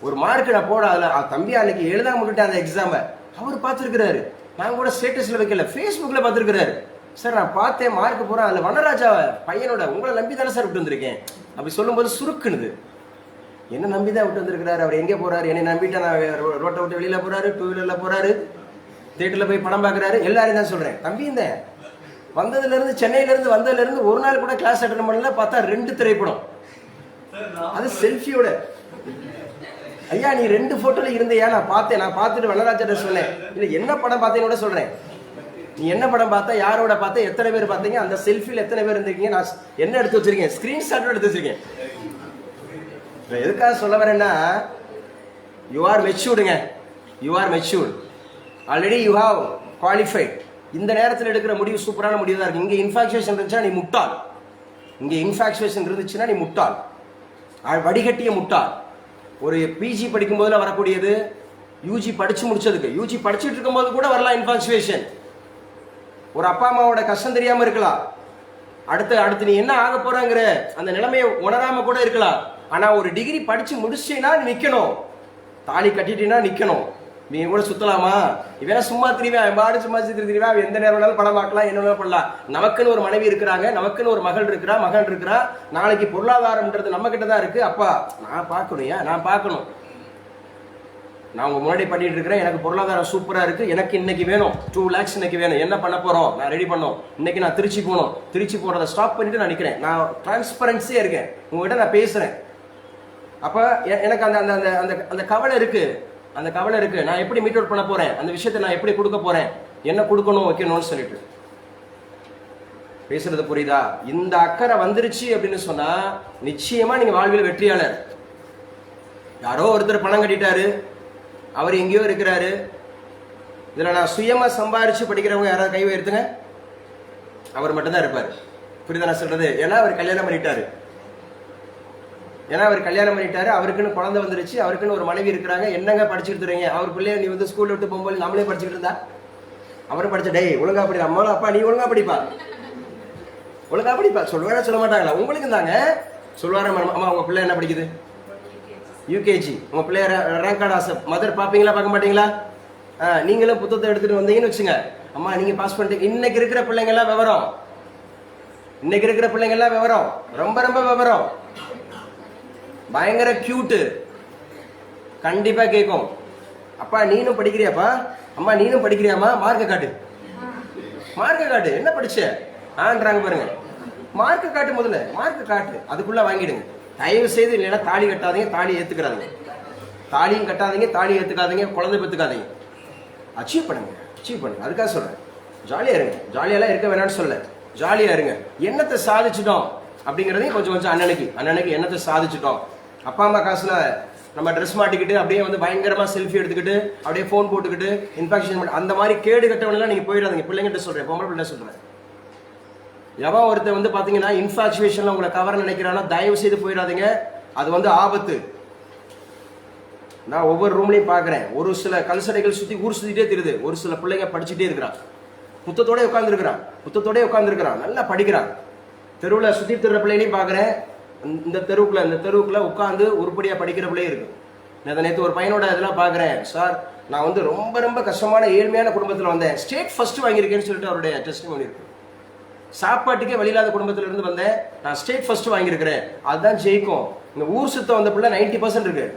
ஒரு மார்க் நான் போட, அதில் தம்பி அன்னைக்கு எழுதாம விட்டுட்டேன் அந்த எக்ஸாமை, அவர் பார்த்துருக்கிறாரு. நான் கூட ஸ்டேட்டஸில் வைக்கல, ஃபேஸ்புக்கில் பார்த்துருக்கிறாரு. சார் நான் பார்த்தேன் மார்க் போகிறேன், அதில் வனராஜா பையனோட, உங்களை நம்பி தானே சார் விட்டு வந்திருக்கேன். அப்படி சொல்லும்போது சுருக்குனுது. என்ன நம்பி தான் விட்டு வந்திருக்கிறாரு, அவர் எங்கே போகிறாரு, என்னை நம்பிட்டு நான் ரோட்டை விட்டு வெளியில் போகிறாரு, 2 வீலரில் போகிறாரு, தேட்டரில் போய் படம் பார்க்குறாரு, எல்லாரையும் தான் சொல்கிறேன். தம்பி இந்த வந்ததுலேருந்து, சென்னையிலேருந்து வந்ததுலேருந்து ஒரு நாள் கூட கிளாஸ் அட்டன் பண்ணல, பார்த்தா 2 திரைப்படம், அது செல்ஃபியோட. ஐயா நீ 2 போட்டோல இருந்தியா? நான் பார்த்தேன். நான் பார்த்துட்டு வனராஜட்ட சொன்னேன், இல்லை என்ன படம் பார்த்தேன்னு கூட சொல்றேன். நீ என்ன படம் பார்த்தா, யாரோட பார்த்த, எத்தனை பேர் பார்த்தீங்க, அந்த செல்ஃபியில் எத்தனை பேர் இருந்திருக்கீங்க, நான் என்ன எடுத்து வச்சிருக்கேன், ஸ்கிரீன்ஷாட் எடுத்து வச்சிருக்கேன். எதுக்காக சொல்ல வரேன்னா, யூ ஆர் மெச்சூர்டுங்க, you are matured, already you have qualified. இந்த நேரத்தில் எடுக்கிற முடிவு சூப்பரான முடிவு தான் இருக்கு. இங்கே இன்ஃபாக்சுவேஷன் இருந்துச்சுன்னா நீ முட்டாள், இங்கே இன்ஃபாக்சுவேஷன் இருந்துச்சுன்னா நீ முட்டாள், வடிகட்டிய முட்டாள். ஒரு பிஜி படிக்கும் போதுல வரக்கூடியது யூஜி படிச்சு முடிச்சதுக்கு, யூஜி படிச்சுட்டு இருக்கும் போது கூட வரலாம் இன்ஃபாக்சுவேஷன். ஒரு அப்பா அம்மாவோட கஷ்டம் தெரியாம இருக்கலாம், அடுத்து நீ என்ன ஆக போறங்கிற அந்த நிலைமையை உணராம கூட இருக்கலாம். ஆனா ஒரு டிகிரி படிச்சு முடிச்சீங்கன்னா நிக்கணும், தாலி கட்டிட்டீங்கன்னா நிக்கணும். நீ கூட சுத்தலாமா, இவன் சும்மா திரிவேன், பாடு சும்மா திரிவா, எந்த நேரம் வேணாலும் படம் பார்க்கலாம், என்ன வேணாலும் பண்ணலாம். நமக்குன்னு ஒரு மனைவி இருக்கிறாங்க, நமக்குன்னு ஒரு மகன் இருக்கிறா, மகன் இருக்கிறா. நாளைக்கு பொருளாதாரம்ன்றது நம்ம கிட்ட தான் இருக்கு. அப்பா நான் பார்க்கணும், ஏன் நான் பார்க்கணும், நான் உங்க முன்னாடி பண்ணிட்டு இருக்கிறேன், எனக்கு பொருளாதாரம் சூப்பரா இருக்கு, எனக்கு இன்னைக்கு வேணும் 2 lakhs இன்னைக்கு வேணும், என்ன பண்ண போறோம், நான் ரெடி பண்ணோம். இன்னைக்கு நான் திருச்சி போகணும், திருச்சி போறதை ஸ்டாப் பண்ணிட்டு நான் நிக்கிறேன், நான் டிரான்ஸ்பரன்சியா இருக்கேன், உங்ககிட்ட நான் பேசுறேன். அப்ப எனக்கு அந்த அந்த அந்த அந்த கவலை இருக்கு, அந்த கவலை இருக்கு. நான் எப்படி மீட் அவுட் பண்ண போறேன், அந்த விஷயத்தை நான் எப்படி கொடுக்க போறேன், என்ன கொடுக்கணும் வைக்கணும்னு சொல்லிட்டு பேசுறது புரியுதா? இந்த அக்கறை வந்துருச்சு அப்படின்னு சொன்னா நிச்சயமா நீங்க வாழ்வில் வெற்றியாளர். யாரோ ஒருத்தர் பணம் கட்டிட்டாரு, அவர் எங்கேயோ இருக்கிறாரு. இதுல நான் சுயமா சம்பாரிச்சு படிக்கிறவங்க யாராவது கை உயர்த்துங்க, அவர் மட்டும்தான் இருப்பாரு. புரியுதா நான் சொல்றது? ஏன்னா அவர் கல்யாணம் பண்ணிட்டாரு, அவருக்குன்னு குழந்தை வந்துருச்சு, அவருக்குன்னு ஒரு மனைவி இருக்கிறாங்க. என்னங்க படிச்சுட்டு இருக்கீங்க, அவர் பிள்ளைய நீ வந்து ஸ்கூல்ல விட்டு போகும்போது நம்மளே படிச்சுட்டு இருந்தா, அவரும் படிச்ச டேய் ஒழுங்கா படி, அம்மா அப்பா நீ ஒழுங்கா படிப்பா, ஒழுங்கா படிப்பா சொல்லுவாரா சொல்ல மாட்டாங்களா? உங்களுக்கு தாங்க சொல்லுவார. அம்மா உங்க பிள்ளை என்ன படிக்குது, யூகேஜி. உங்க பிள்ளைய ரேங்க் கார்டு ஆசை மதர் பாப்பீங்களா, பார்க்க மாட்டீங்களா? நீங்களும் புத்தகத்தை எடுத்துட்டு வந்தீங்கன்னு வச்சுங்க, அம்மா நீங்க பாஸ் பண்ணிட்டீங்க. இன்னைக்கு இருக்கிற பிள்ளைங்க எல்லாம் விவரம், இன்னைக்கு இருக்கிற பிள்ளைங்க எல்லாம் விவரம், ரொம்ப ரொம்ப விவரம், பயங்கர கியூட்டு. கண்டிப்பா கேட்கும், அப்பா நீனும் படிக்கிறியாப்பா, அம்மா நீனும் படிக்கிறியாமா, மார்க்க காட்டு, மார்க்க காட்டு, என்ன படிச்ச ஆன்றாங்க பாருங்க. மார்க்க காட்டு, முதல்ல மார்க்க காட்டு, அதுக்குள்ள வாங்கிடுங்க. தயவு செய்து இல்லைன்னா தாலி கட்டாதீங்க, தாலி ஏத்துக்கிறாதீங்க, தாலியும் கட்டாதீங்க, தாலி ஏத்துக்காதீங்க, குழந்தை பெற்றுக்காதீங்க. அச்சீவ் பண்ணுங்க, அச்சீவ் பண்ணுங்க. அதுக்காக சொல்றேன், ஜாலியா இருங்க. ஜாலியெல்லாம் இருக்க வேணாம்னு சொல்ல, ஜாலியா இருங்க. என்னத்தை சாதிச்சிட்டோம் அப்படிங்கிறதையும் கொஞ்சம் கொஞ்சம் அண்ணனுக்கு என்னத்தை சாதிச்சிட்டோம். அப்பா அம்மா காசுல நம்ம ட்ரெஸ் மாட்டிக்கிட்டு அப்படியே வந்து பயங்கரமா செல்ஃபி எடுத்துக்கிட்டு அப்படியே போன் போட்டுக்கிட்டு இன்ஃபெக்ஷன் பண்ணி அந்த மாதிரி கேடு கட்டவனெல்லாம் நீங்க போயிடாதீங்க. பிள்ளைங்கிட்ட சொல்றேன், பொம்பளை பிள்ளை சொல்றேன். எவன் ஒருத்தர் வந்து பாத்தீங்கன்னா இன்ஃபாக்சுவேஷன்ல உங்களை கவர நினைக்கிறானா தயவு செய்து போயிடாதீங்க, அது வந்து ஆபத்து. நான் ஒவ்வொரு ரூம்லையும் பாக்குறேன், ஒரு சில கல்சடைகள் சுத்தி ஊர் சுத்திட்டே தெரியுது, ஒரு சில பிள்ளைங்க படிச்சுட்டே இருக்கிறான், புத்தத்தோட உட்கார்ந்துருக்கிறான், நல்லா படிக்கிறான். தெருவில் சுத்தி திரு பிள்ளைகளையும் பாக்குறேன், இந்த தெருவுக்குள்ள உட்காந்து உருப்படியா படிக்கிற பிள்ளையே இருக்கு. நேற்று ஒரு பையனோட இதெல்லாம் பாக்குறேன், சார் நான் வந்து ரொம்ப ரொம்ப கஷ்டமான ஏழ்மையான குடும்பத்தில் வந்தேன், ஸ்டேட் ஃபர்ஸ்ட் வாங்கியிருக்கேன்னு சொல்லிட்டு அவருடைய டெஸ்டிமோனி இருக்கு. சாப்பாட்டுக்கே வழியில்லாத குடும்பத்துல இருந்து வந்தேன், நான் ஸ்டேட் ஃபர்ஸ்ட் வாங்கியிருக்கிறேன், அதுதான் ஜெயிக்கும். இந்த ஊர் சுத்த வந்த பிள்ளை 90% இருக்கு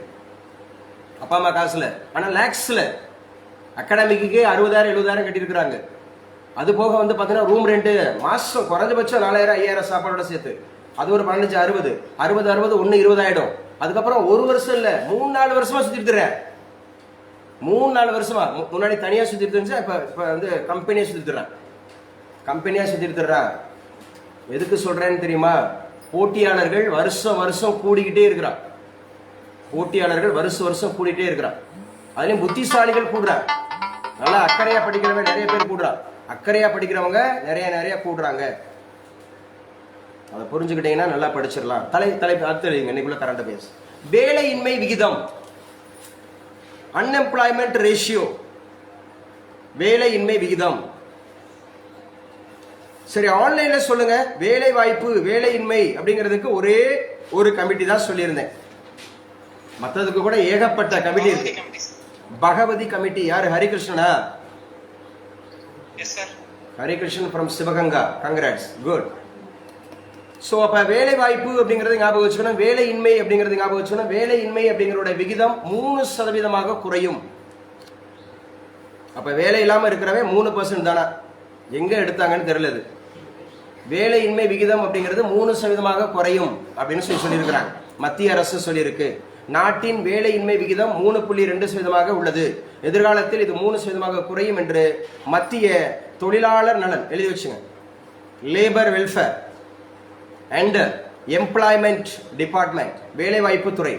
அப்பா அம்மா காசுல, ஆனா லேக்ஸ்ல அகாடமிக்கு 60,000 70,000 கட்டியிருக்கிறாங்க. அது போக வந்து பாத்தீங்கன்னா ரூம் ரெண்ட் மாசம் குறைஞ்சபட்சம் 4,000 5,000 சாப்பாடோட சேர்த்து, அது ஒரு 15 60 1 20 ஆயிடும். அதுக்கப்புறம் ஒரு வருஷம் இல்ல 3-4 வருஷமா சுத்திட்டு 3-4 வருஷமா. முன்னாடி தனியா சுத்திட்டு இருந்துச்சு, இப்ப வந்து கம்பெனியா சுத்திட்டு. எதுக்கு சொல்றேன்னு தெரியுமா? போட்டியாளர்கள் வருஷம் வருஷம் கூடிக்கிட்டே இருக்கிறான், அதுலயும் புத்திசாலிகள் கூடுறாங்க, நல்லா அக்கறையா படிக்கிறவங்க நிறைய பேர் கூடுறாங்க, அக்கறையா படிக்கிறவங்க நிறைய கூடுறாங்க. அதை புரிஞ்சுக்கிட்டீங்கன்னா நல்லா படிச்சிடலாம். தலைப்பு அடுத்து இன்னைக்குள்ள கரண்ட் பேஸ். வேலையின்மை விகிதம், அன்எம்ப்ளாய்மெண்ட் ரேஷியோ, வேலையின்மை விகிதம். சரி, ஆன்லைன்ல சொல்லுங்க. வேலை வாய்ப்பு வேலையின்மை அப்படிங்கிறதுக்கு ஒரே ஒரு கமிட்டி தான் சொல்லியிருந்தேன், மற்றதுக்கு கூட ஏகப்பட்ட கமிட்டி இருக்கு. பகவதி கமிட்டி யாரு? ஹரிகிருஷ்ணனா? Harikrishnan from Sivaganga, congrats, good. So அப்போ வேலை வாய்ப்பு அப்படிங்கிறது ஞாபகம் வச்சுக்கணும், வேலையின்மை அப்படிங்கிறது ஞாபகம் வச்சுக்கணும். வேலையின்மை அப்படிங்கிறோட விகிதம் 3% குறையும். அப்போ வேலை இல்லாமல் இருக்கிறவன் 3% தானே, எங்க எடுத்தாங்கன்னு தெரியல. வேலையின்மை விகிதம் அப்படிங்கிறது 3% குறையும் அப்படின்னு சொல்லியிருக்கிறாங்க, மத்திய அரசு சொல்லியிருக்கு. நாட்டின் வேலையின்மை விகிதம் 3.2% உள்ளது. எதிர்காலத்தில் இது 3% குறையும் என்று மத்திய தொழிலாளர் நலன் எழுதி வச்சுங்க, labour welfare and employment department, வேலைவாய்ப்பு துறை,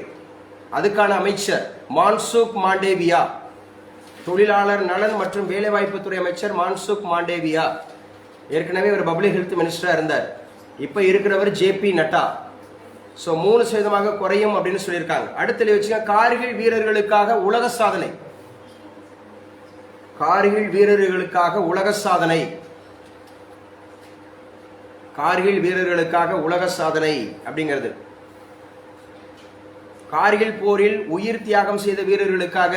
அதுக்கான அமைச்சர் மான்சுக் மாண்டேவியா. தொழிலாளர் நலன் மற்றும் வேலைவாய்ப்பு துறை அமைச்சர் மான்சுக் மாண்டேவியா. ஏற்கனவே ஒரு பப்ளிக் ஹெல்த் மினிஸ்டரா இருந்தார். இப்ப இருக்கிறவர் ஜேபி நட்டா. ஸோ 3% குறையும் அப்படின்னு சொல்லியிருக்காங்க. அடுத்து வச்சுங்க, கார்கில் வீரர்களுக்காக உலக சாதனை. கார்கில் வீரர்களுக்காக உலக சாதனை. கார்கில் வீரர்களுக்காக உலக சாதனை அப்படிங்கிறது கார்கில் போரில் உயிர் தியாகம் செய்த வீரர்களுக்காக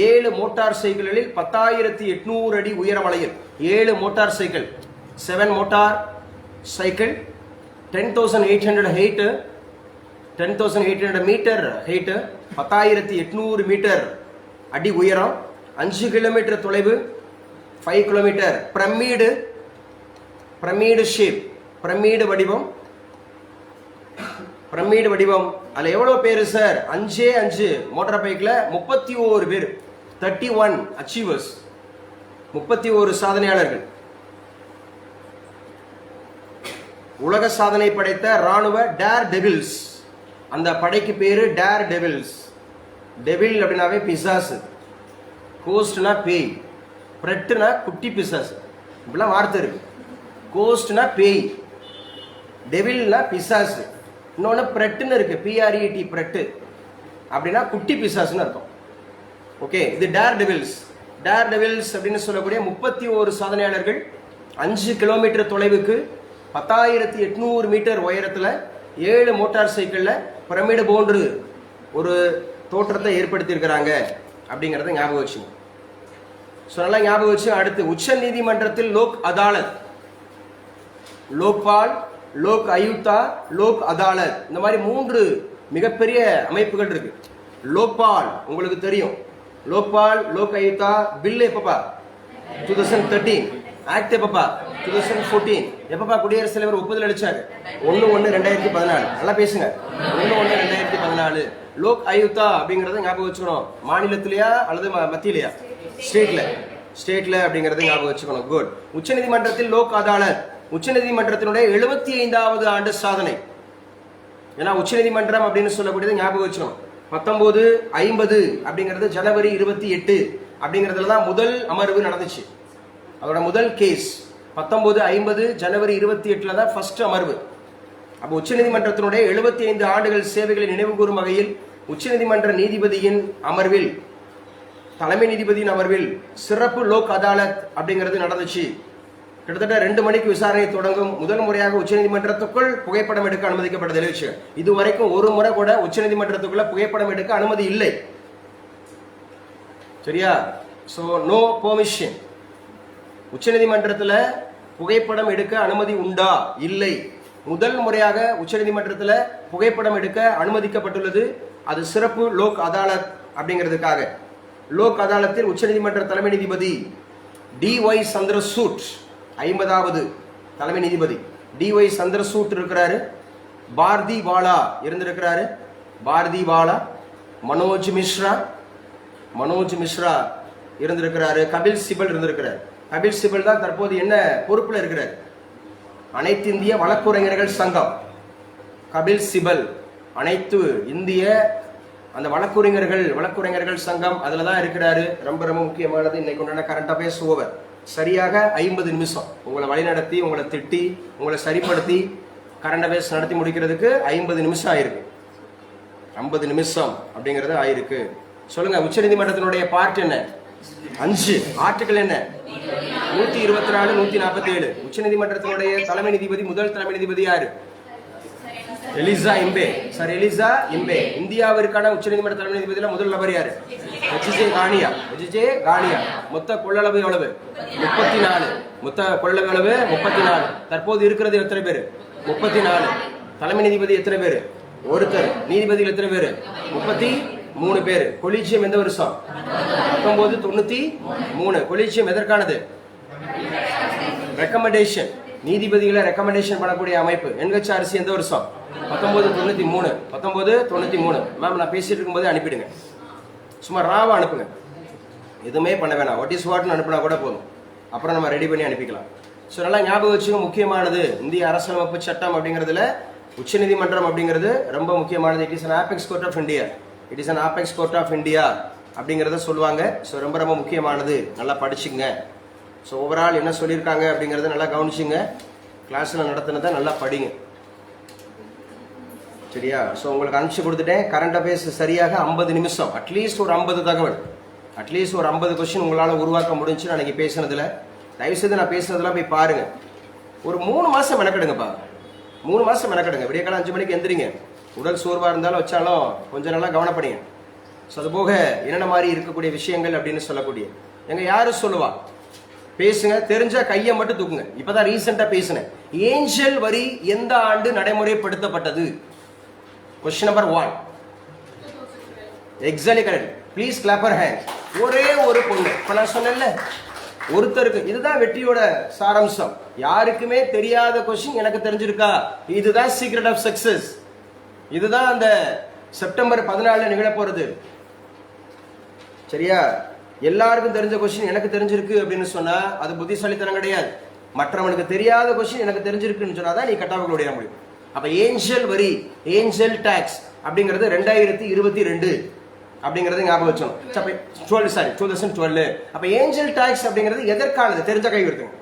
7 மோட்டார் சைக்கிள்களில் 10,800 அடி உயரமலையில் 7 motorcycle, 7 motorcycle, 10,800 height, 10,800 metre height, 10,800 metre அடி உயரம், 5 கிலோமீட்டர் தொலைவு, 5 கிலோமீட்டர், பிரமிடு ஷேப், பிரமிடு வடிவம். அதுல எவ்வளவு பேரு சார்? 5 மோட்டார் பைக்ல 31 பேர், 31 அச்சீவர்ஸ், 31 சாதனையாளர்கள். உலக சாதனை படைத்த ராணுவ டேர் டெவில்ஸ். அந்த படைக்கு பேரு டேர் டெவில்ஸ். டெவில் அப்படின்னாவே பிசாஸ், கோஸ்ட்னா பேய், பிரெட்டுனா குட்டி பிசாஸ், இப்படிலாம் வார்த்தை இருக்கு. கோஸ்ட்னா பேய், டெவில்னா பிசாஸ், இன்னொன்று பிரெட்டுன்னு இருக்கு, PRET பிரெட்டு அப்படின்னா குட்டி பிசாஸ்னு அர்த்தம். ஓகே, இது டேர் டெவில்ஸ். டேர் டெவில்ஸ் அப்படின்னு சொல்லக்கூடிய 31 சாதனையாளர்கள் 5 கிலோமீட்டர் தொலைவுக்கு 10,800 மீட்டர் உயரத்தில் 7 மோட்டார் சைக்கிளில் பிரமிடு போன்று ஒரு தோற்றத்தை ஏற்படுத்தியிருக்கிறாங்க அப்படிங்கிறத ஞாபகம் வச்சுங்க. ஸோ நல்லா ஞாபகம் வச்சு, அடுத்து உச்ச நீதிமன்றத்தில் லோக் அதாலத், லோக்பால், லோக் ஆயுக்தா, லோக் அதாலத், இந்த மாதிரி 3 மிகப்பெரிய அமைப்புகள் இருக்கு. லோக்பால் உங்களுக்கு தெரியும், லோக்பால், லோக் ஆயுக்தா பில் எப்பப்பா? 2013. ஆக்ட் எப்பப்பா? 2014. எப்பப்பா குடியரசுத் தலைவர் ஒப்புதல் அளிச்சாரு? 1/1/2014. நல்லா பேசுங்க, 1/1/2014. லோக் ஆயுக்தா அப்படிங்கறத ஞாபகம் வச்சுக்கணும். மாநிலத்திலயா அல்லது மத்தியிலையா? ஸ்டேட்ல அப்படிங்கறத ஞாபகம் வச்சுக்கணும். குட். உச்சநீதிமன்றத்தில் லோக் அதாலத், உச்சநீதிமன்றத்தினுடைய 75வது ஆண்டு சாதனை. ஏன்னா உச்சநீதிமன்றம் அப்படின்னு சொல்லக்கூடியது ஞாபகம் வச்சுக்கணும். 1950 அப்படிங்கிறது ஜனவரி 28 அப்படிங்கிறதுல தான் முதல் அமர்வு நடந்துச்சு. அதோட முதல் கேஸ் 1950 ஜனவரி 28 தான் ஃபர்ஸ்ட் அமர்வு. அப்போ உச்சநீதிமன்றத்தினுடைய 75 ஆண்டுகள் சேவைகளை நினைவு கூறும் வகையில் உச்சநீதிமன்ற நீதிபதியின் அமர்வில், தலைமை நீதிபதியின் அமர்வில் சிறப்பு லோக் அதாலத் அப்படிங்கிறது நடந்துச்சு. கிட்டத்தட்ட 2 மணிக்கு விசாரணை தொடங்கும். முதல் முறையாக உச்சநீதிமன்றத்துக்குள் புகைப்படம் எடுக்க அனுமதிக்கப்பட்ட தெரிவிச்சு. இதுவரைக்கும் ஒரு முறை கூட உச்சநீதிமன்றத்துக்குள்ள புகைப்படம் எடுக்க அனுமதி இல்லை. சரியா? So no permission. உச்சநீதிமன்றத்தில் புகைப்படம் எடுக்க அனுமதி உண்டா? இல்லை. முதல் முறையாக உச்சநீதிமன்றத்தில் புகைப்படம் எடுக்க அனுமதிக்கப்பட்டுள்ளது. அது சிறப்பு லோக் அதாலத் அப்படிங்கிறதுக்காக. லோக் அதாலத்தில் உச்சநீதிமன்ற தலைமை நீதிபதி DY சந்திரசூட், 50வது தலைமை நீதிபதி DY சந்திரசூட் இருக்கிறாரு. பாரதி வாலா இருந்திருக்கிறாரு. பாரதி வாலா, மனோஜ் மிஸ்ரா இருந்திருக்கிறாரு. கபில் சிபல் இருந்திருக்கிறார். கபில் சிபல் தான் தற்போது என்ன பொறுப்புல இருக்கிறார்? அனைத்து இந்திய வழக்குரைஞர்கள் சங்கம். கபில் சிபல் அனைத்து இந்திய அந்த வழக்குரைஞர்கள் சங்கம் அதுல தான் இருக்கிறாரு. ரொம்ப ரொம்ப முக்கியமானது. இன்னைக்கு உண்டான கரண்ட் அஃபேர்ஸ் ஓவர். சரியாக 50 நிமிஷம் உங்களை வழிநடத்தி, உங்களை திட்டி, உங்களை சரிப்படுத்தி கரண்ட் அஃபேர்ஸ் நடத்தி முடிக்கிறதுக்கு 50 நிமிஷம் ஆயிருக்கு. 50 நிமிஷம் அப்படிங்கிறது ஆயிருக்கு. சொல்லுங்க, உச்சநீதிமன்றத்தினுடைய பார்ட் என்ன? 5 ஆர்டிகல் என்ன? 124, 147. உச்சநீதிமன்றத்தினுடைய தலைமை நீதிபதி, முதல் தலைமை நீதிபதி யாரு? எலிசா இம்பே. இந்தியாவிற்கான உச்சநீதிமன்ற தலைமை நீதிபதியில முதல் நபர் யாரு? HJ கானியா. மொத்த கொள்ளளவு எவ்வளவு? 34. மொத்த கொள்ளளவு எவ்வளவு? 34. தற்போது இருக்கிறது எத்தனை பேரு? 34. தலைமை நீதிபதி எத்தனை பேரு? ஒருத்தர். நீதிபதிகள் எத்தனை பேரு? 33 பேர். கொலீஜியம் எந்த வருஷம்? 1993. கொலீஜியம் எதற்கானது? ரெக்கமெண்டேஷன். நீதிபதிகளை ரெக்கமெண்டேஷன் பண்ணக்கூடிய அமைப்பு. NHRC எந்த வருஷம்? 1993. 1993. மேம் நான் பேசிட்டு இருக்கும்போதே அனுப்பிடுங்க, சும்மா ராவா அனுப்புங்க, எதுவுமே பண்ண வேணாம், வாட் இஸ் வாட்னு அனுப்புனா கூட போதும், அப்புறம் நம்ம ரெடி பண்ணி அனுப்பிக்கலாம். ஸோ நல்லா ஞாபகம் வச்சுக்க, முக்கியமானது இந்திய அரசியலமைப்பு சட்டம் அப்படிங்கிறதுல உச்சநீதிமன்றம் அப்படிங்கிறது ரொம்ப முக்கியமானது. It is an apex court of India, it is an apex court of India அப்படிங்கிறத சொல்லுவாங்க. ஸோ ரொம்ப ரொம்ப முக்கியமானது, நல்லா படிச்சுங்க. ஸோ ஓவரால் என்ன சொல்லியிருக்காங்க அப்படிங்கிறத நல்லா கவனிச்சுங்க, கிளாஸில் நடத்தினதை நல்லா படிங்க, சரியா? ஸோ உங்களுக்கு அனுப்பிச்சு கொடுத்துட்டேன். கரண்ட் அஃபேர்ஸ் சரியாக 50 நிமிஷம், அட்லீஸ்ட் ஒரு 50 தகவல், அட்லீஸ்ட் ஒரு 50 கொஸ்டின் உங்களால் உருவாக்க முடிஞ்சு நான் இன்னைக்கு பேசுனதுல. தயவுசெய்து நான் பேசுனதெல்லாம் போய் பாருங்க. ஒரு 3 மாதம் மெனக்கெடுங்கப்பா, 3 மாதம் மெனக்கெடுங்க. விடிய காலம் 5 மணிக்கு எந்திரிங்க, உடல் சோர்வாக இருந்தாலும் வச்சாலும் கொஞ்சம் நல்லா கவனப்படுங்க. ஸோ அது போக என்னென்ன மாதிரி இருக்கக்கூடிய விஷயங்கள் அப்படின்னு சொல்லக்கூடிய எங்க யாரும் சொல்லுவா, பேசுங்க, தெரிஞ்சா கையை மட்டும் தூக்குங்க. இப்பதான் ரீசெண்டா பேசினேன், ஏஞ்சல் வரி எந்த ஆண்டு நடைமுறைப்படுத்தப்பட்டது? Question number 1. Exactly correct, please clap for her hand. ஒரே ஒரு பொண்ணு, இப்ப நான் சொன்னேன்ல ஒருத்தருக்கு, இதுதான் வெற்றியோட சாராம்சம். யாருக்குமே தெரியாத கொஸ்டின் எனக்கு தெரிஞ்சிருக்கா, இதுதான் சீக்ரெட் ஆஃப் சக்சஸ். இதுதான் அந்த செப்டம்பர் 14 நிகழ போறது, சரியா? எல்லாருக்கும் தெரிஞ்ச கொஸ்டின் எனக்கு தெரிஞ்சிருக்கு அப்படின்னு சொன்னா அது புத்திசாலித்தனம் கிடையாது. மற்றவனுக்கு தெரியாத கொஸ்டின் எனக்கு தெரிஞ்சிருக்குன்னு சொன்னாதான் நீ கட்டாவுகள் உடைய முடியும். அப்ப ஏஞ்சல் வரி, ஏஞ்சல் டாக்ஸ் அப்படிங்கிறது 2022 அப்படிங்கறது ஞாபகம் வச்சோம். 2012. அப்ப ஏஞ்சல் டாக்ஸ் அப்படிங்கிறது எதற்கானது? தெரிஞ்ச கை வருதுங்க.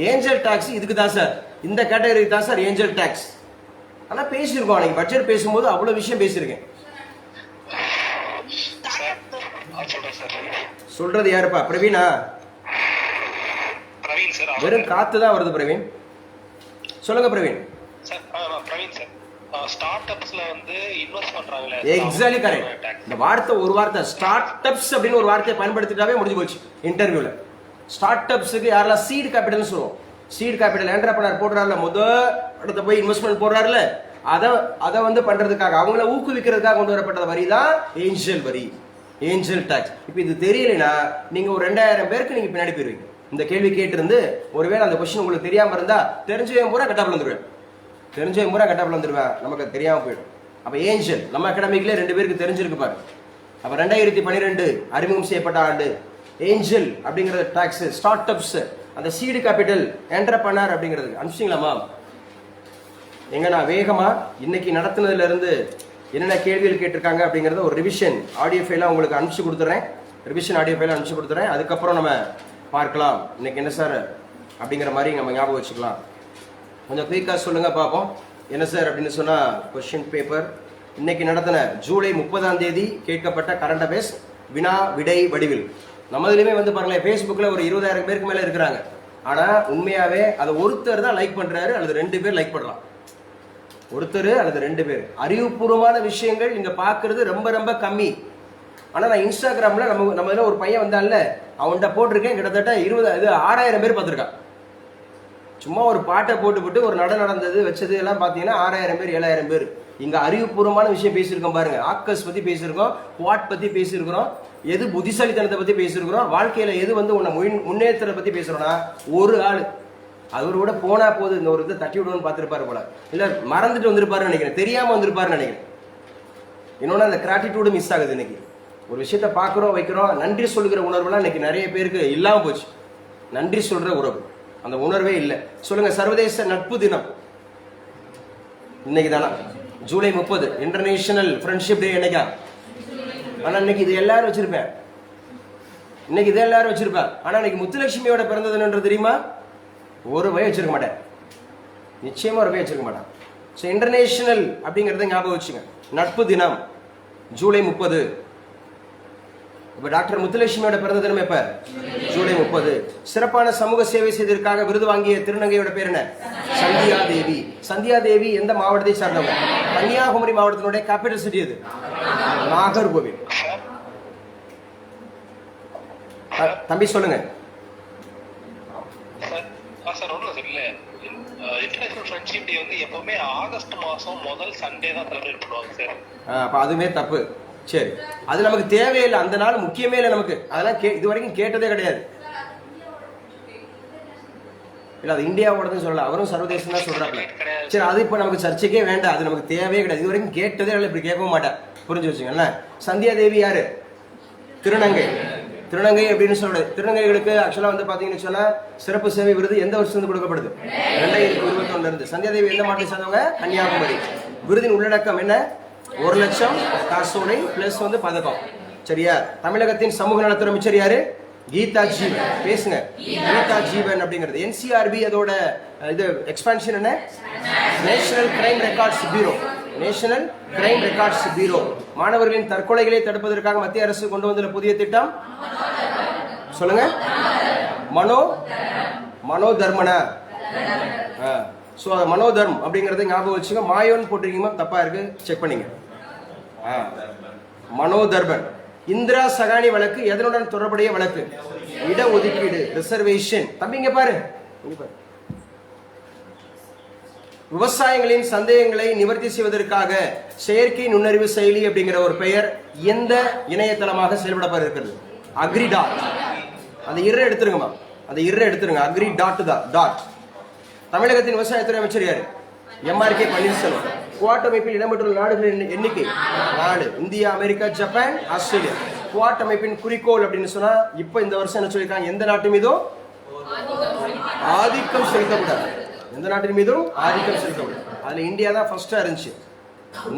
ஏஞ்சல் டாக்ஸ் இதுக்கு தான் சார், இந்த கேட்டகரி தான் சார் ஏஞ்சல் டாக்ஸ். ஆனா பேசியிருக்கோம், அன்னைக்கு பட்ஜெட் பேசும்போது அவ்வளவு விஷயம் பேசியிருக்கேன். சொல்றது யாருப்பா? பிரவீனா? வெறும் காத்து தான் வருது பிரவீன். சொல்லுங்க பிரவீன். Exactly correct. இந்த வார்த்தை, ஒரு வார்த்தை ஸ்டார்ட் அப்ஸ் அப்படின்னு ஒரு வார்த்தையை பயன்படுத்திட்டாவே முடிஞ்சு போச்சு இன்டர்வியூல. ஸ்டார்ட் அப்ஸுக்கு யாரெல்லாம் சீட் கேபிட்டல்னு சொல்லுவோம். சீட் கேபிட்டல் என்டர்பிரனர் போடுறாருல, அடுத்த போய் இன்வெஸ்ட்மெண்ட் போடுறாருல, அதை வந்து பண்றதுக்காக, அவங்கள ஊக்குவிக்கிறதுக்காக கொண்டு வரப்பட்ட வரி தான் ஏஞ்சல் வரி, ஏஞ்சல் டாக்ஸ். இப்போ இது தெரியலனா நீங்க ஒரு 2000 பேருக்கு நீங்க பின்னாடி போயிருவீங்க. இந்த கேள்வி கேட்டிருந்து ஒருவேளை அந்த கொஸ்டின் உங்களுக்கு தெரியாம இருந்தா தெரிஞ்சவன் பூரா கட்டாப்பில் வந்துடுவேன், தெரிஞ்சவன் பூரா கட்டாப்பில் வந்துடுவேன், நமக்கு தெரியாம போயிடும். அப்ப ஏஞ்சல் நம்ம அகாடமிக்ல 2 பேருக்கு தெரிஞ்சிருக்கு பாரு. அப்ப 2012 அறிமுகம் செய்யப்பட்ட ஆண்டு. ஏஞ்சல் அப்படிங்கறது டாக்ஸ், ஸ்டார்ட் அப்ஸ், அந்த சீடு கேபிட்டல், என்டர்பிரனர் அப்படிங்கிறது அனுப்பிச்சிங்களாமா? எங்க நான் வேகமா இன்னைக்கு நடத்துனதுல இருந்து என்னென்ன கேள்விகள் கேட்டிருக்காங்க அப்படிங்கறத ஒரு ரிவிஷன் ஆடியோ ஃபைலா உங்களுக்கு அனுப்பிச்சு கொடுத்துறேன். ரிவிஷன் ஆடியோ ஃபைலா அனுப்பிச்சு கொடுத்துறேன். அதுக்கப்புறம் நம்ம பார்க்கலாம் இன்னைக்கு என்ன சார் அப்படிங்கிற மாதிரி நம்ம ஞாபகம் வச்சுக்கலாம். கொஞ்சம் குயிக்காக சொல்லுங்க பார்ப்போம். என்ன சார் அப்படின்னு சொன்னா, கொஸ்டின் பேப்பர் இன்னைக்கு நடத்தின ஜூலை 30ஆம் தேதி கேட்கப்பட்ட கரண்ட் அஃபேர்ஸ் வினா விடை வடிவில். நம்மதுலயுமே வந்து பாருங்களேன், ஃபேஸ்புக்கில் ஒரு 20,000 பேருக்கு மேலே இருக்கிறாங்க. ஆனால் உண்மையாகவே அதை ஒருத்தர் தான் லைக் பண்ணுறாரு, அல்லது 2 பேர் லைக் பண்ணலாம். ஒருத்தர் அல்லது 2 பேர். அறிவுபூர்வமான விஷயங்கள் இங்கே பார்க்கறது ரொம்ப ரொம்ப கம்மி. ஆனால் நான் இன்ஸ்டாகிராமில் நம்ம இதில் ஒரு பையன் வந்தான்ல, அவன்கிட்ட போட்டிருக்கேன், கிட்டத்தட்ட 6,000 பேர் பார்த்துருக்கான். சும்மா ஒரு பாட்டை போட்டுவிட்டு ஒரு நடந்தது வச்சது எல்லாம் பார்த்தீங்கன்னா 6,000 பேர் 7,000 பேர். இங்கே அறிவுபூர்வமான விஷயம் பேசியிருக்கோம் பாருங்க. ஆக்கஸ் பற்றி பேசியிருக்கோம், குவாட் பற்றி பேசியிருக்கிறோம், எது புத்திசாலித்தனத்தை பற்றி பேசியிருக்கிறோம், வாழ்க்கையில் எது வந்து உன்னை முன்னேற்றத்தை பற்றி பேசுகிறோன்னா ஒரு ஆள் அவரு கூட போனா போது இந்த ஒரு இதை தட்டி விடுவோன்னு பார்த்துருப்பாரு போல, இல்லை மறந்துட்டு வந்திருப்பாருன்னு நினைக்கிறேன், தெரியாமல் வந்திருப்பாருன்னு நினைக்கிறேன். இன்னொன்று அந்த கிராட்டிடியூடு மிஸ் ஆகுது. இன்னைக்கு ஒரு விஷயத்த பார்க்குறோம் வைக்கிறோம், நன்றி சொல்லுகிற உணர்வுலாம் இன்னைக்கு நிறைய பேருக்கு இல்லாமல் போச்சு. நன்றி சொல்கிற உறவு அந்த உணர்வே இல்லை. சொல்லுங்க, சர்வதேச நட்பு தினம் இன்னைக்கு தானா? ஜூலை 30 இன்டர்நேஷனல் ஃப்ரெண்ட்ஷிப் டே என்னைக்கா? ஆனால் இன்னைக்கு இது எல்லாரும் வச்சிருப்பேன், இன்னைக்கு இதை எல்லாரும் வச்சிருப்பேன். ஆனால் இன்னைக்கு முத்துலட்சுமியோட பிறந்ததுன்னு தெரியுமா? ஒரு வகை வச்சிருக்க மாட்டேன், நிச்சயமா ஒரு வகை வச்சிருக்க மாட்டேன். ஸோ இன்டர்நேஷனல் அப்படிங்கிறத ஞாபகம் வச்சுங்க. நட்பு தினம் ஜூலை 30. இப்போ டாக்டர் முத்துலட்சுமியோட பிறந்த தினம் எப்ப? ஜூலை 30. சிறப்பான சமூக சேவை செய்ததற்காக விருது வாங்கிய திருநங்கையோட பேர் என்ன? சந்தியா தேவி. சந்தியா தேவி எந்த மாவட்டத்தை சார்ந்தவங்க? கன்னியாகுமரி மாவட்டத்தினுடைய கேபிட்டல் சிட்டி எது? நாகர்கோவில். தம்பி சொல்லுங்க. அதுவே தப்பு. சரி, அது நமக்கு தேவையில்லை, அந்த நாள் முக்கியமே இல்லை நமக்கு. அதெல்லாம் இது வரைக்கும் கேட்டதே கிடையாது. இல்ல அது இந்தியாவோடதுன்னு சொல்லல, அவரும் சர்வதேசம் தான் சொல்றாப்ல. சரி, அது இப்ப நமக்கு சர்ச்சைக்கே வேண்டாம், அது நமக்கு தேவையே கிடையாது. இது வரைக்கும் கேட்டதே இப்படி கேட்கவும் மாட்டேன், புரிஞ்சு வச்சுக்கோங்களேன். சந்தியா தேவி யாரு? திருநங்கை. திருநங்கை அப்படின்னு சொல்றது, திருநங்கைகளுக்கு ஆக்சுவலா வந்து பாத்தீங்கன்னு சொன்னா சிறப்பு சேவை விருது எந்த வருஷம் இருந்து கொடுக்கப்படுது? 2021 இருந்து. சந்தியா தேவி எந்த மாவட்டத்தை சேர்ந்தவங்க? கன்னியாகுமரி. விருதின் உள்ளடக்கம் என்ன? 1 லட்சம் காசோலை பிளஸ் வந்து பதக்கம். சரியா? தமிழகத்தின் சமூக நலத்துறை அமைச்சர் யாரு? கீதா ஜீவன். பேசுங்க. கீதா ஜீவன் அப்படிங்கிறது என்சிஆர்பி, அதோட இது எக்ஸ்பான்ஷன் என்ன? National crime records bureau. National crime records bureau. மாணவர்களின் தற்கொலைகளை தடுப்பதற்காக மத்திய அரசு கொண்டு வந்துள்ள புதிய திட்டம் சொல்லுங்க. மனோதர்மனா. மனோதர்ம் அப்படிங்கறத ஞாபகம் வச்சுங்க. மாயோன்னு போட்டிருக்கீங்க, தப்பா இருக்கு, செக் பண்ணிங்க. மனோதர்மன். இந்திரா சகானி வழக்கு எதனுடன் தொடர்புடைய வழக்கு? இடஒதுக்கீடு, ரிசர்வேஷன். தம்பிங்க பாரு. விவசாயிகளின் சந்தேகங்களை நிவர்த்தி செய்வதற்காக செயற்கை நுண்ணறிவு செயலி அப்படிங்கிற ஒரு பெயர் எந்த இணையதளமாக செயல்பட இருக்கிறது? அக்ரிடாட். அந்த இரு எடுத்துருங்கம்மா, அந்த இரு எடுத்துருங்க. அக்ரிடாட் டாட். தமிழகத்தின் விவசாயத்துறை அமைச்சர் யாரு? எம்ஆர்கே பன்னீர்செல்வம். குவாட் அமைப்பில் இடம்பெற்றுள்ள நாடுகளின் எண்ணிக்கை 4. India, America, Japan, Australia. Quad அமைப்பின் குறிக்கோள் அப்படின்னு சொன்னா இப்ப இந்த வருஷம் என்ன சொல்லிருக்காங்க? எந்த நாட்டு மீதும் ஆதிக்கம் செலுத்தக்கூடாது. எந்த நாட்டின் மீதும் ஆதிக்கம் செலுத்தக்கூடாது. அதுல இந்தியா தான் ஃபர்ஸ்டா இருந்துச்சு.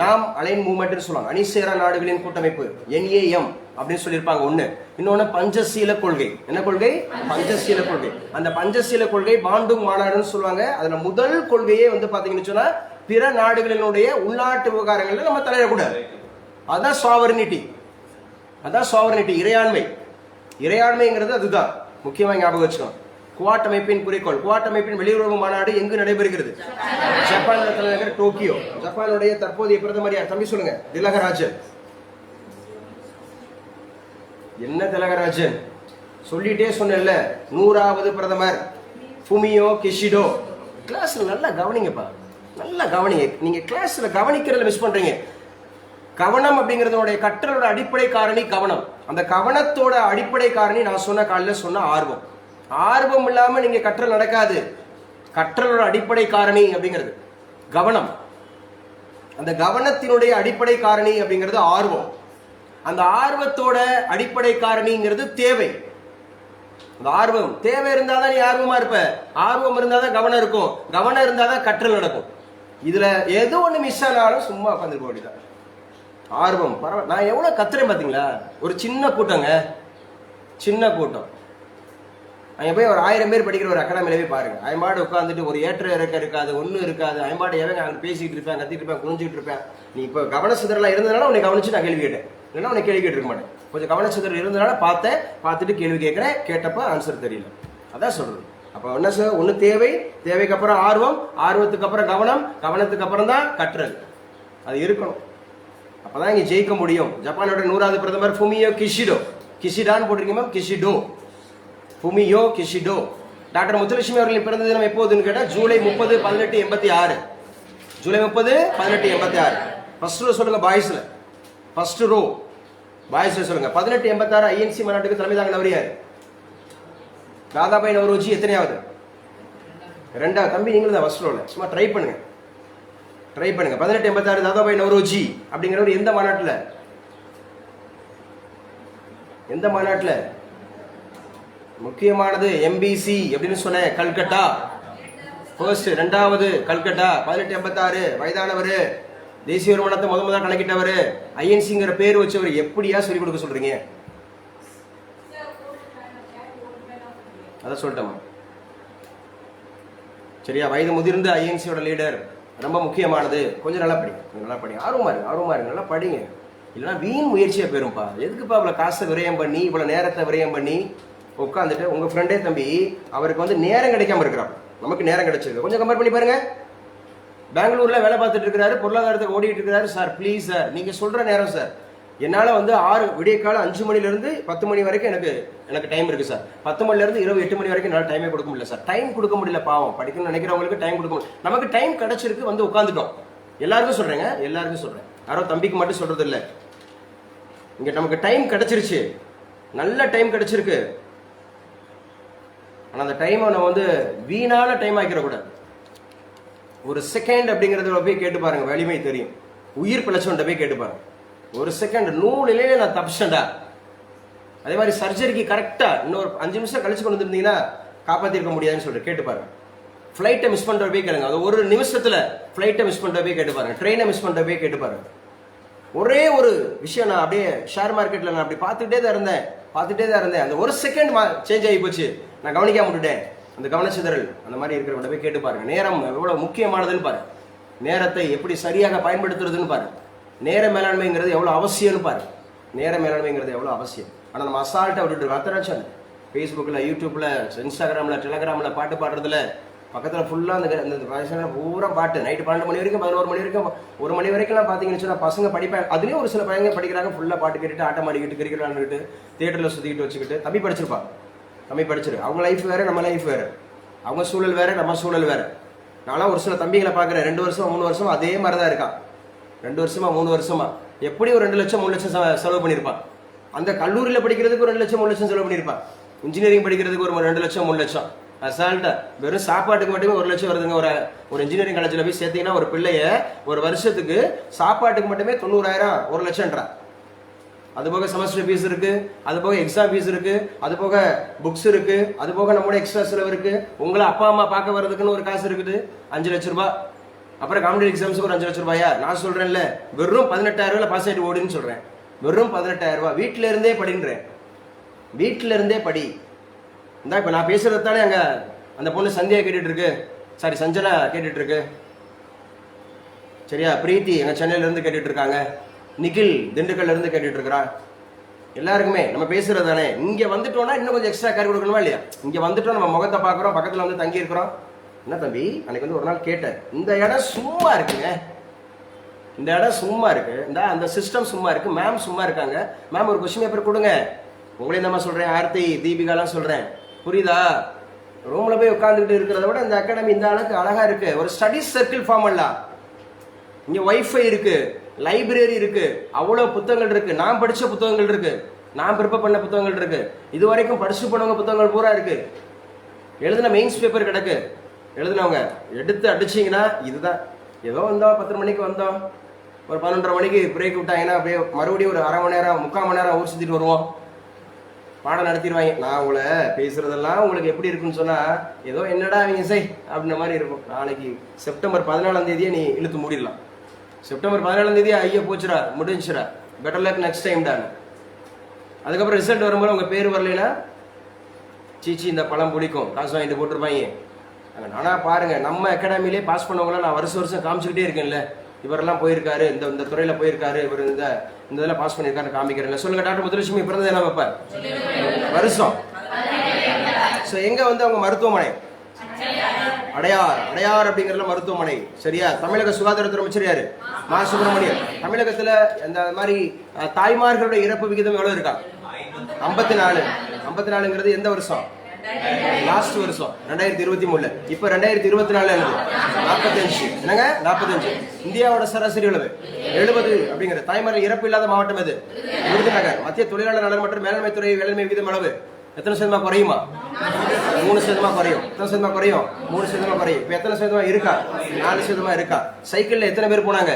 நாம் அலைன் மூவ்மெண்ட் சொல்லுவாங்க, அணிசேரா நாடுகளின் கூட்டமைப்பு, NAM அப்படின்னு சொல்லியிருப்பாங்க. ஒண்ணு. இன்னொன்னு பஞ்சசீல கொள்கை. என்ன கொள்கை? பஞ்சசீல கொள்கை. அந்த பஞ்சசீல கொள்கை பாண்டுங் மாநாடுன்னு சொல்லுவாங்க. அதுல முதல் கொள்கையே வந்து பாத்தீங்கன்னு சொன்னா பிற நாடுகளினுடைய உள்நாட்டு விவகாரங்கள்ல நம்ம தலையிடக்கூடாது. அதான் சாவர்னிட்டி. அதான் சாவர்னிட்டி, இறையாண்மை. இறையாண்மைங்கிறது அதுதான் முக்கியமா ஞாபகம் வச்சுக்கணும். குவாட் அமைப்பின் குறிக்கோள். குவாட் அமைப்பின் வெளியுறவு மாநாடு எங்கு நடைபெறுகிறது? ஜப்பான் தலைநகர் டோக்கியோ. ஜப்பானுடைய தற்போதைய பிரதமர் யார்? தம்பி சொல்லுங்க. திலகராஜன். என்ன திலகராஜன்? சொல்லிட்டே சொன்னேன்ல, 100வது பிரதமர் ஃபுமியோ கிஷிடோ. கிளாஸ்ல நல்லா கவனிங்கப்பா, நல்லா கவனிங்க. நீங்க கிளாஸ்ல கவனிக்கிறதுல மிஸ் பண்றீங்க. கவனம் அப்படிங்கறதோட கற்றலோட அடிப்படை காரணி கவனம். அந்த கவனத்தோட அடிப்படை காரணி நான் சொன்ன காலையில சொன்ன ஆர்வம். ஆர்வம் இல்லாம நீங்க கற்றல் நடக்காது. கற்றலோட அடிப்படை காரணி அப்படிங்கிறது கவனம். அந்த கவனத்தினுடைய அடிப்படை காரணி அப்படிங்கிறது ஆர்வம். அந்த ஆர்வத்தோட அடிப்படை காரணிங்கிறது தேவை. அந்த ஆர்வம் தேவை இருந்தாதான் நீ ஆர்வமா இருப்ப. ஆர்வம் இருந்தாதான் கவனம் இருக்கும். கவனம் இருந்தாதான் கற்றல் நடக்கும். இதுல எது ஒண்ணு மிஸ் ஆனாலும் சும்மா உட்காந்து போக வேண்டியதான். ஆர்வம் பரவாயில்ல. நான் எவ்வளவு கத்துறேன் பாத்தீங்களா? ஒரு சின்ன கூட்டங்க, சின்ன கூட்டம். அங்கே போய் ஒரு 1000 பேர் படிக்கிற ஒரு அகாடமியில போய் பாருங்க. ஐம்பாடு உட்காந்துட்டு ஒரு ஏற்ற இறக்க இருக்காது, ஒன்றும் இருக்காது. ஐம்பாடு எவங்க அங்கே பேசிக்கிட்டு இருப்பேன், கத்திட்டு இருப்பேன், குனிஞ்சிட்டு இருப்பேன். நீ இப்போ கவனச்சிதறலாம் இருந்ததுனால உன்னை கவனிச்சு நான் கேள்வி கேட்டேன், இல்லைன்னா உன்னை கேள்வி கேட்டிருக்க மாட்டேன். கொஞ்சம் கவனச்சிதறல் இருந்ததுனால பார்த்தேன், பார்த்துட்டு கேள்வி கேட்குறேன், கேட்டப்ப ஆன்சர் தெரியல. அதான் சொல்றது. அப்போ என்ன சார்? ஒன்று தேவை, தேவைக்கு அப்புறம் ஆர்வம், ஆர்வத்துக்கு அப்புறம் கவனம், கவனத்துக்கு அப்புறம் தான் கற்றல். அது இருக்கணும். அப்பதான் இங்கே ஜெயிக்க முடியும். ஜப்பானோட 100வது பிரதமர் ஃபுமியோ கிஷிடோ. கிஷிடான்னு போட்டிருக்கீங்க, கிஷிடோ. ஃபுமியோ கிஷிடோ. டாக்டர் முத்துலட்சுமி அவர்களின் பிறந்த தினம் எப்போதுன்னு கேட்டால் ஜூலை 30, 1886. ஜூலை 30, 1886. ஃபர்ஸ்ட் ரோ சொல்லுங்க பாய்ஸ்ல. ஃபர்ஸ்ட் ரோ பாய்ஸ்ல சொல்லுங்க. 1886 INC மாநாட்டுக்கு தலைமை தாங்கினவர் யார்? தாதாபாய் நவ்ரோஜி. எத்தனையாவது? 2வது. தம்பி நீங்களும் தான் ஃபர்ஸ்ட் ரோல. சும்மா ட்ரை பண்ணுங்க, ட்ரை பண்ணுங்க. 1886 தாதாபாய் நவ்ரோஜி அப்படிங்கிறவர் எந்த மாநாட்டில்? எந்த மாநாட்டில்? முக்கியமானது MBC அப்படின்னு சொன்ன கல்கட்டா. ஃபர்ஸ்ட். 2வது கல்கட்டா. 1886. வயதானவர், தேசிய வருமானத்தை முதல் கணக்கிட்டவர், INCங்கிற பேர் வச்சவர். எப்படியா சொல்லிக் கொடுக்க சொல்றீங்க? அதான் சொல்லிட்டோமா? சரியா? வயது முதிர்ந்த INCயோட லீடர். ரொம்ப முக்கியமானது. கொஞ்சம் நல்லா படிங்க, கொஞ்சம் நல்லா படிங்க. ஆர்வமா இருங்க, ஆர்வமா இருங்க, நல்லா படிங்க. இல்லைன்னா வீண் முயற்சியா போயிரும்பா. எதுக்குப்பா இவ்வளவு காசை விரயம் பண்ணி, இவ்வளவு நேரத்தை விரயம் பண்ணி உட்காந்துட்டு? உங்க ஃப்ரெண்டே தம்பி, அவருக்கு வந்து நேரம் கிடைக்காம இருக்கிறான், நமக்கு நேரம் கிடைச்சிருக்கு. கொஞ்சம் கம்பேர் பண்ணி பாருங்க. பெங்களூர்ல வேலை பார்த்துட்டு இருக்கிறாரு, பொருளாதாரத்துக்கு ஓடிட்டு இருக்கிறாரு. சார் ப்ளீஸ் சார், நீங்க சொல்ற நேரம் சார், என்னால வந்து 6 விடிய காலம் 5 மணில இருந்து 10 மணி வரைக்கும் எனக்கு டைம் இருக்கு சார். 10 மணில இருந்து இரவு 8 மணி வரைக்கும் என்னால டைமே கொடுக்க முடியல சார். டைம் கொடுக்க முடியல, பாவம். படிக்கணும்னு நினைக்கிறவங்களுக்கு டைம் கொடுக்க முடியல. நமக்கு டைம் கிடைச்சிருக்கு, வந்து உட்காந்துட்டோம். எல்லாருக்கும் சொல்றேங்க, எல்லாருக்கும் சொல்றேன். யாரோ தம்பிக்கு மட்டும் சொல்றது இல்ல. இங்க நமக்கு டைம் கிடைச்சிருச்சு, நல்ல டைம் கிடைச்சிருக்கு. ஆனால் அந்த டைமை நம்ம வந்து வீணான டைம் ஆக்கிடக்கூடாது. ஒரு செகண்ட் அப்படிங்கிறத போய் கேட்டு பாருங்க, வலிமை தெரியும். உயிர் பிழைச்சவன்ட்ட போய் கேட்டு பாருங்க, ஒரு செகண்ட் நூலிலே நான் தப்பிச்சேன்டா. அதே மாதிரி சர்ஜரிக்கு கரெக்டா இன்னொரு 5 நிமிஷம் கழிச்சு கொண்டு வந்துருந்தீங்கன்னா காப்பாத்திருக்க முடியாதுன்னு சொல்லிட்டு கேட்டு பாருங்க. ஃபிளைட்டை மிஸ் பண்ற போய் கேளுங்க, அது ஒரு நிமிஷத்துல ஃபிளைட்டை மிஸ் பண்ற போய் கேட்டு பாருங்க, ட்ரெயினை மிஸ் பண்ற போய் கேட்டு பாருங்க. ஒரே ஒரு விஷயம், நான் அப்படியே ஷேர் மார்க்கெட்ல நான் அப்படி பார்த்துட்டே தான் இருந்தேன். அந்த ஒரு செகண்ட் சேஞ்ச் ஆகி போச்சு, நான் கவனிக்காம விட்டுட்டேன். அந்த கவனச்சிதறல் அந்த மாதிரி இருக்கிறவங்க போய் கேட்டு பாருங்க. நேரம் எவ்வளவு முக்கியமானதுன்னு பாருங்க, நேரத்தை எப்படி சரியாக பயன்படுத்துறதுன்னு பாருங்க, நேர மேலாண்மைங்கிறது எவ்வளவு அவசியம்னு பாருங்க. நேர மேலாண்மைங்கிறது எவ்வளவு அவசியம். ஆனா நம்ம அசால்ட்டா விட்டுட்டு இருக்கோம். அத்தனை ஃபேஸ்புக்கில், யூடியூப்ல, இன்ஸ்டாகிராமில், டெலகிராமில் பாட்டு பாடுறதுல பக்கத்தில் ஃபுல்லாக அந்த பூரா பாட்டு. நைட்டு 12 மணி வரைக்கும், 11 மணி வரைக்கும், 1 மணி வரைக்கும்லாம் பார்த்தீங்கன்னு சொன்னால் பசங்க படிப்பாங்க. அதுலேயும் ஒரு சில பையங்க படிக்கிறாங்க, ஃபுல்லாக பாட்டு கேட்டுட்டு ஆட்டம் ஆடிக்கிட்டு கிரிக்கெட் விளாண்டுக்கிட்டு தியேட்டரில் சுற்றிக்கிட்டு வச்சுக்கிட்டு. தம்பி படிச்சிரு. அவங்க லைஃப் வேறு, நம்ம லைஃப் வேறு. அவங்க சூழல் வேறு, நம்ம சூழல் வேறு. நான்லாம் ஒரு சில தம்பிகளை பார்க்குறேன், 2 வருஷம் 3 வருஷம் அதே மாதிரி தான் இருக்கான். 2 வருஷமா 3 வருஷமா எப்படி ஒரு 2 லட்சம் 3 லட்சம் செலவு பண்ணியிருப்பான். அந்த கல்லூரியில் படிக்கிறதுக்கு ஒரு 2 லட்சம் 3 லட்சம் செலவு பண்ணியிருப்பான். இன்ஜினியரிங் படிக்கிறதுக்கு ஒரு 2 லட்சம் 3 லட்சம். அசால்ட்டா வெறும் சாப்பாட்டுக்கு மட்டுமே 1 லட்சம் வருதுங்க. ஒரு இன்ஜினியரிங் காலேஜில் போய் சேர்த்தீங்கன்னா ஒரு பிள்ளைய ஒரு வருஷத்துக்கு சாப்பாட்டுக்கு மட்டுமே 90,000 1 லட்சம்ன்றா. அது போக செமஸ்டர் ஃபீஸ் இருக்கு, அது போக எக்ஸாம் ஃபீஸ் இருக்கு, அது போக புக்ஸ் இருக்கு, அது போக நம்மளோட எக்ஸ்ட்ரா செலவு இருக்கு. உங்களை அப்பா அம்மா பார்க்க வர்றதுக்குன்னு ஒரு காசு இருக்குது, 5 லட்சம் ரூபாய். அப்புறம் காம்படிட்டிவ் எக்ஸாம்ஸுக்கு ஒரு 5 லட்சம் ரூபாயா? நான் சொல்றேன்ல, வெறும் 18,000 பாஸ் ஆகிட்டு ஓடுன்னு சொல்றேன். வெறும் 18,000 வீட்டில இருந்தே படின்றேன். வீட்டில இருந்தே படி. இந்த இப்ப நான் பேசுறது தானே அங்க அந்த பொண்ணு சந்தியா கேட்டுட்டு இருக்கு, சாரி சஞ்சனா கேட்டுட்டு இருக்கு, சரியா? பிரீத்தி எங்க சென்னையில இருந்து கேட்டுட்டு இருக்காங்க, நிகில் திண்டுக்கல்ல இருந்து கேட்டுட்டு இருக்கிறான். எல்லாருக்குமே நம்ம பேசுறது தானே. இங்க வந்துட்டோம்னா இன்னும் கொஞ்சம் எக்ஸ்ட்ரா கேர் கொடுக்கணுமா இல்லையா? இங்க வந்துட்டோம், நம்ம முகத்தை பாக்குறோம், பக்கத்துல வந்து தங்கி இருக்கிறோம். என்ன தம்பி, அன்னைக்கு வந்து ஒரு நாள் கேட்டேன், இந்த இடம் சும்மா இருக்குங்க, இந்த இடம் சும்மா இருக்கு, இந்த அந்த சிஸ்டம் சும்மா இருக்கு, மேம் சும்மா இருக்காங்க, மேம் ஒரு கொஸ்டின் பேப்பர் கொடுங்க. உங்களே நம்ம சொல்றேன், ஆர்த்தி தீபிகாலாம் சொல்றேன், புரியுதா? ரூம்ல போய் உட்காந்துக்கிட்டு இருக்கிறத விட இந்த அகாடமி இந்த அளவுக்கு அழகா இருக்கு. ஒரு ஸ்டடி சர்க்கிள் ஃபார்ம் பண்ணலாம். இங்க வைஃபை இருக்கு, லைப்ரரி இருக்கு, அவ்வளவு புத்தகங்கள் இருக்கு, நான் படிச்ச புத்தகங்கள் இருக்கு, நான் ப்ரிப்பேர் பண்ண புத்தகங்கள் இருக்கு, இது வரைக்கும் படிச்சு போனவங்க புத்தகங்கள் பூரா இருக்கு, எழுதின மெயின்ஸ் பேப்பர் கிடக்கு, எழுதினவங்க எடுத்து அடிச்சிங்கன்னா இதுதான். ஏதோ வந்தோம், 10 மணிக்கு வந்தோம், ஒரு 11:30 மணிக்கு பிரேக் விட்டாங்கன்னா அப்படியே மறுபடியும் ஒரு அரை மணி நேரம் 3/4 மணி நேரம் ஊர் சுற்றிட்டு வருவோம், பாடம் நடத்திடுவாங்க. நான் உங்களை பேசுறதெல்லாம் உங்களுக்கு எப்படி இருக்குன்னு சொன்னா, ஏதோ என்னடா அவங்க இசை அப்படின்ற மாதிரி இருக்கும். நாளைக்கு செப்டம்பர் 14ஆம் தேதியே நீ இழுத்து மூடிடலாம். செப்டம்பர் 14ஆம் தேதியே ஐயா போச்சுடா, முடிஞ்சுடா, பெட்டர் லக் நெக்ஸ்ட் டைம் டான். அதுக்கப்புறம் ரிசல்ட் வரும்போது உங்க பேர் வரலைன்னா சீச்சி இந்த பழம் பிடிக்கும் காசு வாங்கிட்டு போட்டிருப்பாங்க. ஆனா பாருங்க, நம்ம அகாடமிலே பாஸ் பண்ணவங்களாம் நான் வருஷம் காமிச்சுக்கிட்டே இருக்கேன்ல, இவரெல்லாம் போயிருக்காரு, இந்த துறையில போயிருக்காரு, இவர் இந்த இதெல்லாம் பாஸ் பண்ணியிருக்காரு காமிக்கிறேன். சொல்லுங்க டாக்டர் முத்துலட்சுமி பிறந்தது என்ன வைப்ப வருஷம்? எங்க வந்து அவங்க மருத்துவமனை அடையார் அப்படிங்கறதுல மருத்துவமனை, சரியா? தமிழக சுகாதாரத்துறை அமைச்சர் யாரு? மா சுப்பிரமணியன். தமிழகத்துல இந்த மாதிரி தாய்மார்களுடைய இறப்பு விகிதம் எவ்வளவு இருக்கா? 54. 54ங்கிறது எந்த வருஷம்? லாஸ்ட் வருஷம் 2023. இப்ப 2024 45. என்னங்க 45? இந்தியாவோட சராசரி எவ்வளவு? 70 அப்படிங்கிற தாய்மார்கள் இறப்பு இல்லாத மாவட்டம் எது? விருதுநகர். மத்திய தொழிலாளர் நலன் மற்றும் மேலாண்மை துறை வேளாண்மை விகிதம் அளவு எத்தனை சதவீதமா குறையுமா? 3% குறையும். எத்தனை சதவீதமா குறையும்? 3% குறையும். இப்ப எத்தனை சதவீதமா இருக்கா? 4% இருக்கா? சைக்கிள்ல எத்தனை பேர் போனாங்க?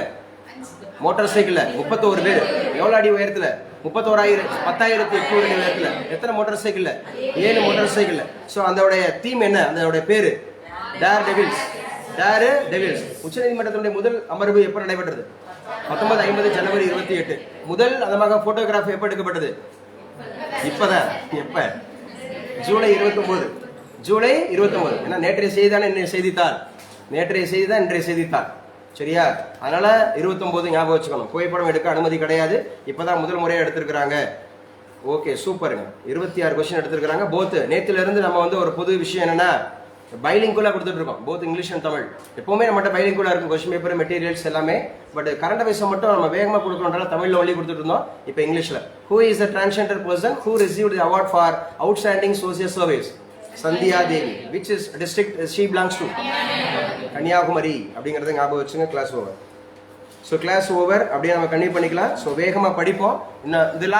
மோட்டார் சைக்கிள்ல 31 பேர். எவ்வளவு அடி உயரத்துல? 10,800 அடி உயரத்துல. எத்தனை மோட்டார் சைக்கிள்ல? 7 மோட்டார் சைக்கிள்ல. சோ அதோடைய தீம் என்ன? அதோடைய பேரு டேர் டெவில்ஸ். Dare devil's. உச்சநீதிமன்றத்தினுடைய முதல் அமர்வு எப்ப நடைபெற்றது? 1950 ஜனவரி 28. முதல் அதமாக போட்டோகிராஃப் எப்ப எடுக்கப்பட்டது? இப்பதான். எப்ப? ஜூலை 29. ஜூலை 29. ஏன்னா நேற்றைய செய்தி தானே இன்றைய செய்தித்தாள், நேற்றைய செய்தி தான் இன்றைய செய்தித்தாள், சரியா? அதனால 29 ஞாபகம் வச்சுக்கணும். புகைப்படம் எடுக்க அனுமதி கிடையாது. இப்பதான் முதல் முறையா எடுத்திருக்கிறாங்க. ஓகே, சூப்பருங்க. 26 கொஸ்டின் எடுத்திருக்கிறாங்க. போத் நேத்துல இருந்து நம்ம வந்து ஒரு புது விஷயம் என்னன்னா, பைலிங்குலா கொடுத்துட்டு இருக்கோம், போத் இங்கிலீஷ் அண்ட் தமிழ். எப்பவுமே நம்மகிட்ட பைலிங்குலா இருக்கும் கொஸ்டின் பேப்பர், மெட்டீரியல்ஸ் எல்லாமே. பட் கரண்ட் அஃபேர்ஸ் மட்டும் நம்ம வேகமா கொடுக்கறதுனால தமிழ்ல ஒன்லி கொடுத்துட்டு இருந்தோம். இப்போ இங்கிலீஷ்ல. Who is a transgender person who received the award for outstanding social service? Sandhya Devi. which is district she belongs to? Kanyakumari அப்படிங்கறத ஞாபகம் வச்சுங்க. Class over. So class over அப்படியே நம்ம கண்டினியூ பண்ணிக்கலாம். ஸோ வேகமா படிப்போம். இந்த லாஸ்ட்